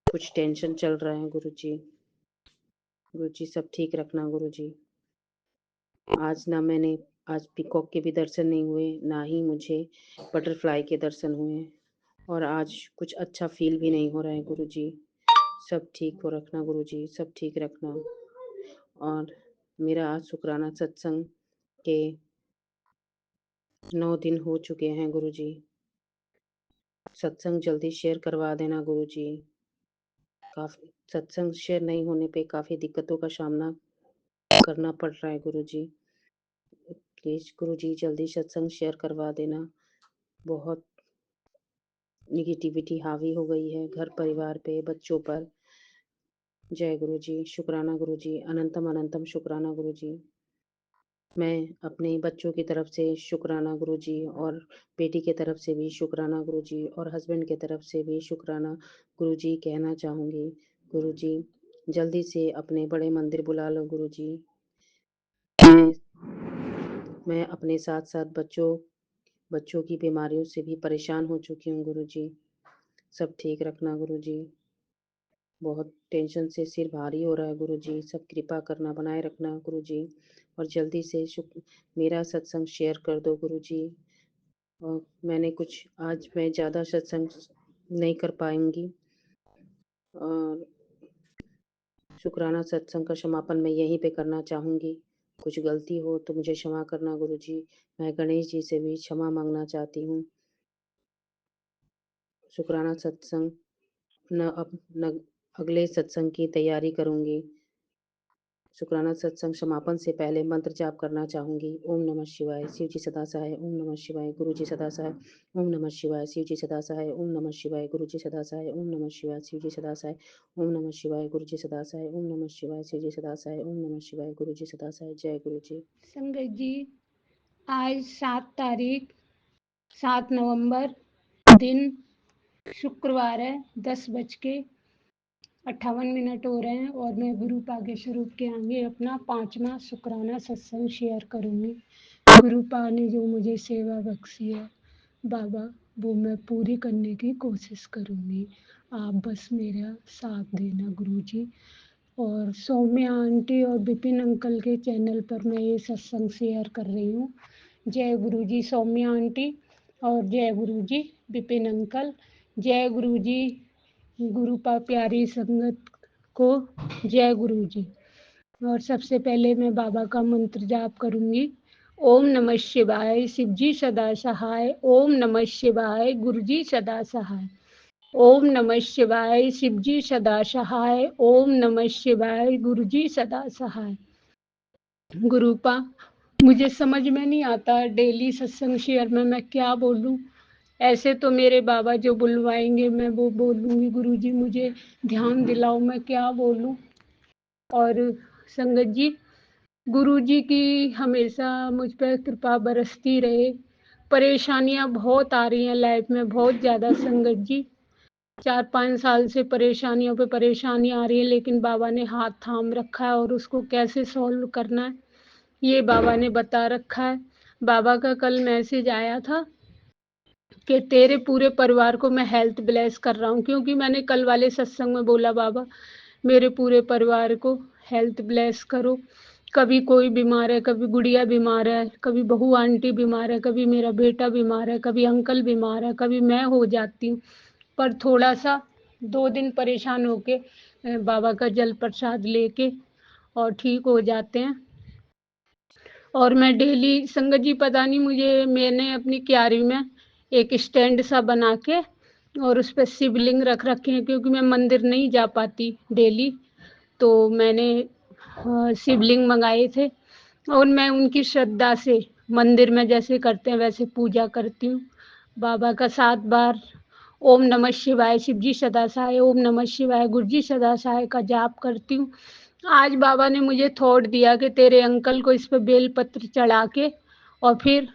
कुछ टेंशन चल रहा है गुरुजी। गुरुजी, सब ठीक रखना गुरुजी। आज पीकॉक के भी दर्शन नहीं हुए, ना ही मुझे बटरफ्लाई के दर्शन हुए, और आज कुछ अच्छा फील भी नहीं हो रहा है गुरुजी। सब ठीक हो रखना गुरुजी, सब ठीक रखना। और मेरा आज शुक्राना सत्संग के 9 दिन हो चुके हैं गुरुजी। सत्संग जल्दी शेयर करवा देना गुरुजी। काफ़ी सत्संग शेयर नहीं होने पे काफ़ी दिक्कतों का सामना करना पड़ रहा है गुरुजी। प्लीज़ गुरुजी, जल्दी सत्संग शेयर करवा देना। बहुत नेगेटिविटी हावी हो गई है घर परिवार पे, बच्चों पर। जय गुरुजी, शुक्राना गुरुजी, अनंतम अनंतम शुक्राना गुरुजी। मैं अपने बच्चों की तरफ से शुक्राना गुरुजी, और बेटी की तरफ से भी शुक्राना गुरुजी, और हस्बैंड की तरफ से भी शुक्राना गुरुजी कहना चाहूँगी। गुरुजी, जल्दी से अपने बड़े मंदिर बुला लो गुरुजी। मैं अपने साथ-साथ बच्चों की बीमारियों से भी परेशान हो चुकी हूँ गुरुजी। सब ठीक रखना गुरुजी। बहुत टेंशन से सिर भारी हो रहा है गुरुजी, सब कृपा करना, बनाए रखना गुरुजी। और जल्दी से मेरा सत्संग शेयर कर दो गुरुजी। और आज मैं ज़्यादा सत्संग नहीं कर पाऊँगी, और शुक्राना सत्संग का समापन मैं यहीं पे करना चाहूँगी। कुछ गलती हो तो मुझे क्षमा करना गुरुजी। मैं गणेश जी से भी क्षमा माँगना चाहती हूँ। शुक्राना सत्संग न अगले सत्संग की तैयारी करूँगी। शुक्राना सत्संग समापन से पहले मंत्र जाप करना चाहूँगी। ओम नमः शिवाय, शिव जी सदा सहाय। ओम नमः शिवाय, गुरु जी सदा सहाय। ओम नमः शिवाय, शिव जी सदा सहाय। ओम नमः शिवाय, गुरु जी सदा सहाय। ओम नमः शिवाय, शिव जी सदा सहाय। ओम नमः शिवाय, गुरु जी सदा सहाय। ओम नमः शिवाय, शिव जी सदा सहाय। ओम नमः शिवाय, गुरु जी सदा सहाय। जय गुरु जी। संगत जी, आज 7 तारीख 7 नवंबर दिन शुक्रवार है। 10:58 हो रहे हैं और मैं गुरु पागे स्वरूप के आगे अपना 5वां शुक्राना सत्संग शेयर करूंगी। गुरु पा ने जो मुझे सेवा बख्शी है बाबा, वो मैं पूरी करने की कोशिश करूंगी। आप बस मेरा साथ देना गुरु जी। और सौम्या आंटी और विपिन अंकल के चैनल पर मैं ये सत्संग शेयर कर रही हूँ। जय गुरु जी सौम्या आंटी और जय गुरु जी विपिन अंकल। जय गुरु जी गुरु पा प्यारी संगत को जय गुरु जी। और सबसे पहले मैं बाबा का मंत्र जाप करूंगी। ओम नमः शिवाय, शिव जी सदा सहाय। ओम नमः शिवाय, गुरु जी सदा सहाय। ओम नमः शिवाय, शिव जी सदा सहाय। ओम नमः शिवाय, गुरु जी सदा सहाय। गुरुपा, मुझे समझ में नहीं आता डेली सत्संग शेयर में मैं क्या बोलूं। ऐसे तो मेरे बाबा जो बुलवाएंगे मैं वो बोलूंगी। गुरुजी मुझे ध्यान दिलाओ मैं क्या बोलूं। और संगत जी, गुरुजी की हमेशा मुझ पर कृपा बरसती रहे। परेशानियां बहुत आ रही हैं लाइफ में, बहुत ज़्यादा संगत जी। 4-5 साल से परेशानियों पे परेशानी आ रही है, लेकिन बाबा ने हाथ थाम रखा है और उसको कैसे सॉल्व करना है ये बाबा ने बता रखा है। बाबा का कल मैसेज आया था कि तेरे पूरे परिवार को मैं हेल्थ ब्लेस कर रहा हूँ, क्योंकि मैंने कल वाले सत्संग में बोला बाबा मेरे पूरे परिवार को हेल्थ ब्लेस करो। कभी कोई बीमार है, कभी गुड़िया बीमार है, कभी बहू आंटी बीमार है, कभी मेरा बेटा बीमार है, कभी अंकल बीमार है, कभी मैं हो जाती हूँ। पर थोड़ा सा 2 दिन परेशान होके बाबा का जल प्रसाद लेके और ठीक हो जाते हैं। और मैं डेली संगत जी पता नहीं मुझे, मैंने अपनी क्यारी में एक स्टैंड सा बना के और उस पर शिवलिंग रख रखे हैं, क्योंकि मैं मंदिर नहीं जा पाती डेली। तो मैंने शिवलिंग मंगाए थे और मैं उनकी श्रद्धा से मंदिर में जैसे करते हैं वैसे पूजा करती हूँ। बाबा का 7 बार ओम नमः शिवाय, शिव जी सदा सहाय। ओम नमः शिवाय, गुरु जी सदा सहाय का जाप करती हूँ। आज बाबा ने मुझे थॉट दिया कि तेरे अंकल को इस पे बेल पत्र चढ़ा के और फिर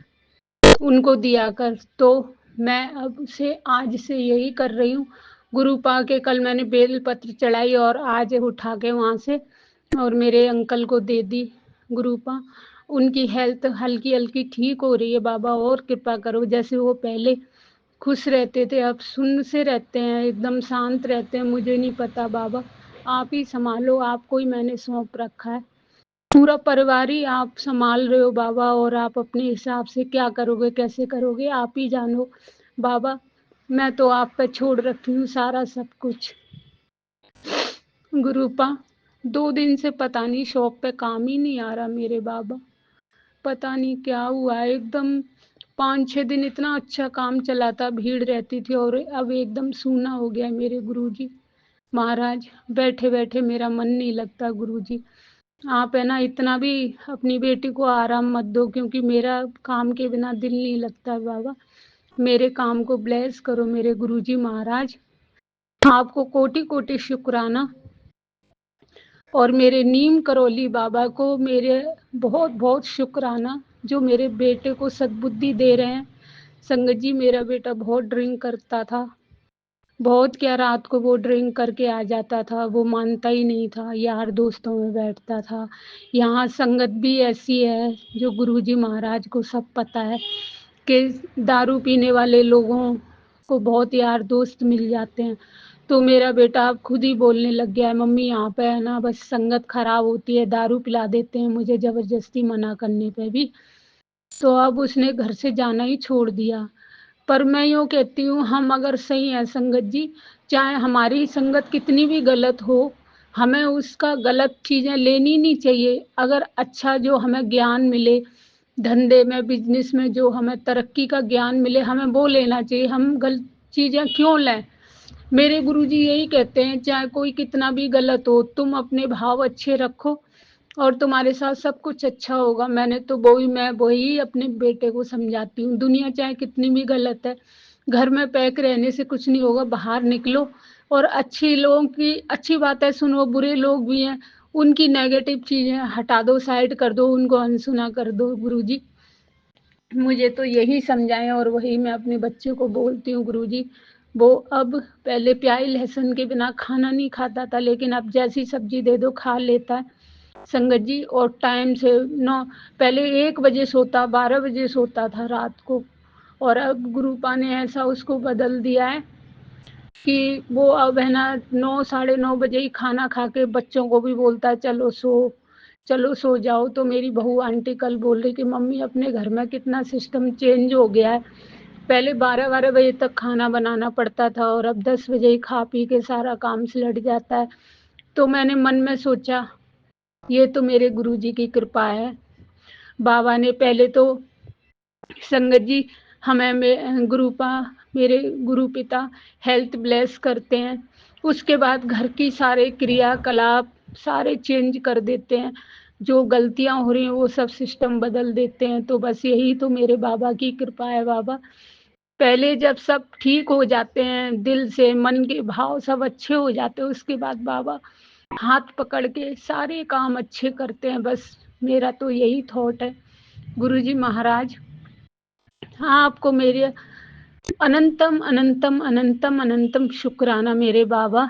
उनको दिया कर। तो मैं अब से आज से यही कर रही हूँ। गुरु पा के कल मैंने बेल पत्र चढ़ाई और आज उठा के वहाँ से और मेरे अंकल को दे दी। गुरु पा उनकी हेल्थ हल्की हल्की ठीक हो रही है बाबा, और कृपा करो। जैसे वो पहले खुश रहते थे अब सुन्न से रहते हैं, एकदम शांत रहते हैं। मुझे नहीं पता बाबा, आप ही संभालो, आपको ही मैंने सौंप रखा है। पूरा परिवार ही आप संभाल रहे हो बाबा, और आप अपने हिसाब से क्या करोगे कैसे करोगे आप ही जानो बाबा। मैं तो आप पे छोड़ रखी हूँ सारा सब कुछ। गुरुपा 2 दिन से पता नहीं शॉप पे काम ही नहीं आ रहा मेरे बाबा, पता नहीं क्या हुआ है। एकदम 5-6 दिन इतना अच्छा काम चला था, भीड़ रहती थी, और अब एकदम सूना हो गया मेरे गुरुजी महाराज। बैठे बैठे मेरा मन नहीं लगता गुरुजी। आप है ना इतना भी अपनी बेटी को आराम मत दो, क्योंकि मेरा काम के बिना दिल नहीं लगता बाबा। मेरे काम को ब्लेस करो मेरे गुरुजी महाराज। आपको कोटि कोटि शुक्राना। और मेरे नीम करौली बाबा को मेरे बहुत बहुत शुक्राना, जो मेरे बेटे को सद्बुद्धि दे रहे हैं। संगत जी मेरा बेटा बहुत ड्रिंक करता था, बहुत क्या, रात को वो ड्रिंक करके आ जाता था, वो मानता ही नहीं था, यार दोस्तों में बैठता था। यहाँ संगत भी ऐसी है जो गुरुजी महाराज को सब पता है कि दारू पीने वाले लोगों को बहुत यार दोस्त मिल जाते हैं। तो मेरा बेटा अब खुद ही बोलने लग गया है, मम्मी यहाँ पे है ना बस संगत खराब होती है, दारू पिला देते हैं मुझे जबरदस्ती मना करने पे भी। तो अब उसने घर से जाना ही छोड़ दिया। पर मैं यूँ कहती हूँ हम अगर सही हैं संगत जी, चाहे हमारी संगत कितनी भी गलत हो, हमें उसका गलत चीज़ें लेनी नहीं चाहिए। अगर अच्छा जो हमें ज्ञान मिले, धंधे में, बिजनेस में जो हमें तरक्की का ज्ञान मिले, हमें वो लेना चाहिए। हम गलत चीज़ें क्यों लें? मेरे गुरुजी यही कहते हैं, चाहे कोई कितना भी गलत हो, तुम अपने भाव अच्छे रखो और तुम्हारे साथ सब कुछ अच्छा होगा। मैं वही अपने बेटे को समझाती हूँ। दुनिया चाहे कितनी भी गलत है, घर में पैक रहने से कुछ नहीं होगा। बाहर निकलो और अच्छे लोगों की अच्छी बातें सुनो। बुरे लोग भी हैं, उनकी नेगेटिव चीज़ें हटा दो, साइड कर दो, उनको अनसुना कर दो। गुरुजी मुझे तो यही समझाएं और वही मैं अपने बच्चे को बोलती हूँ। गुरुजी वो अब पहले प्याज लहसुन के बिना खाना नहीं खाता था, लेकिन अब जैसी सब्जी दे दो खा लेता है संगत जी। और टाइम से नौ, पहले 1 बजे सोता, 12 बजे सोता था रात को, और अब गुरुपा ने ऐसा उसको बदल दिया है कि वो अब है ना 9 साढ़े 9 बजे ही खाना खा के बच्चों को भी बोलता है चलो सो जाओ। तो मेरी बहू आंटी कल बोल रही कि मम्मी अपने घर में कितना सिस्टम चेंज हो गया है। पहले 12-12 बजे तक खाना बनाना पड़ता था और अब 10 बजे ही खा पी के सारा काम सिलट जाता है। तो मैंने मन में सोचा ये तो मेरे गुरुजी की कृपा है। बाबा ने पहले तो संगत जी हमें गुरुपा मेरे गुरु पिता हेल्थ ब्लेस करते हैं, उसके बाद घर की सारे क्रियाकलाप सारे चेंज कर देते हैं। जो गलतियां हो रही हैं वो सब सिस्टम बदल देते हैं। तो बस यही तो मेरे बाबा की कृपा है। बाबा पहले जब सब ठीक हो जाते हैं, दिल से मन के भाव सब अच्छे हो जाते हैं, उसके बाद बाबा हाथ पकड़ के सारे काम अच्छे करते हैं। बस मेरा तो यही थॉट है। गुरुजी महाराज आपको मेरे अनंतम अनंतम अनंतम अनंतम शुक्राना मेरे बाबा।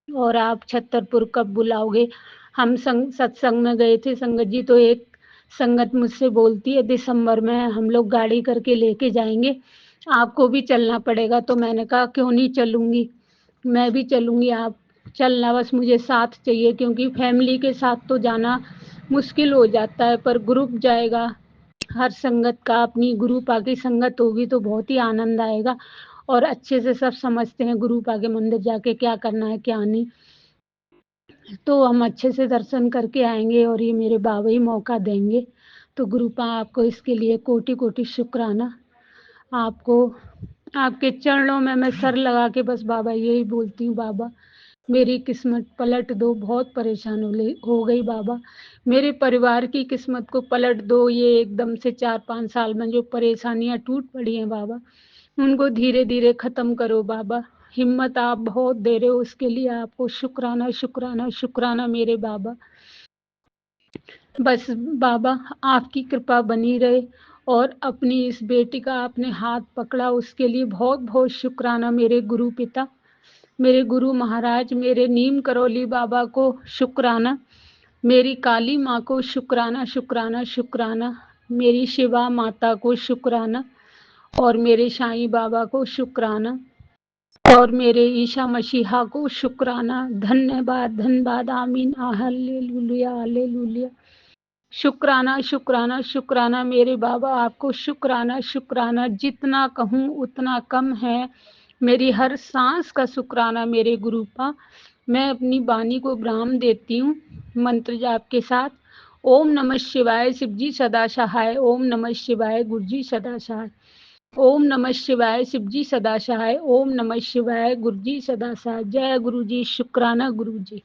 और आप छतरपुर कब बुलाओगे? हम सत्संग में गए थे संगत जी, तो एक संगत मुझसे बोलती है दिसंबर में हम लोग गाड़ी करके लेके जाएंगे, आपको भी चलना पड़ेगा। तो मैंने कहा क्यों नहीं चलूंगी, मैं भी चलूंगी, आप चलना, बस मुझे साथ चाहिए। क्योंकि फैमिली के साथ तो जाना मुश्किल हो जाता है, पर ग्रुप जाएगा हर संगत का, अपनी गुरु पाकी संगत होगी तो बहुत ही आनंद आएगा और अच्छे से सब समझते हैं गुरु पाके मंदिर जाके क्या करना है क्या नहीं। तो हम अच्छे से दर्शन करके आएंगे और ये मेरे बाबा ही मौका देंगे। तो गुरुपा आपको इसके लिए कोटि कोटि शुक्राना। आपको आपके चरणों में मैं सर लगा के बस बाबा यही बोलती हूँ, बाबा मेरी किस्मत पलट दो, बहुत परेशान हो गई बाबा, मेरे परिवार की किस्मत को पलट दो। ये एकदम से 4-5 साल में जो परेशानियां टूट पड़ी हैं बाबा, उनको धीरे धीरे खत्म करो बाबा। हिम्मत आप बहुत दे रहे हो, उसके लिए आपको शुक्राना शुक्राना शुक्राना मेरे बाबा। बस बाबा आपकी कृपा बनी रहे और अपनी इस बेटी का आपने हाथ पकड़ा, उसके लिए बहुत बहुत शुक्राना मेरे गुरु पिता, मेरे गुरु महाराज, मेरे नीम करौली बाबा को शुक्राना, मेरी काली माँ को शुक्राना शुक्राना शुक्राना, मेरी शिवा माता को शुक्राना और मेरे साईं बाबा को शुक्राना और मेरे ईशा मसीहा को शुक्राना। धन्यवाद धन्यवाद, आमीन, हालेलुया हालेलुया। शुक्राना शुक्राना शुक्राना मेरे बाबा, आपको शुक्राना शुक्राना, जितना कहूँ उतना कम है। मेरी हर सांस का शुक्राना मेरे गुरुपा। मैं अपनी वाणी को विराम देती हूँ मंत्र जाप के साथ। ओम नमः शिवाय, शिवजी सदा सहाय। ओम नमः शिवाय, गुरुजी सदा सहाय। ओम नमः शिवाय, शिवजी सदा सहाय। ओम नमः शिवाय, गुरुजी सदा सहाय। जय गुरुजी, शुक्राना गुरुजी।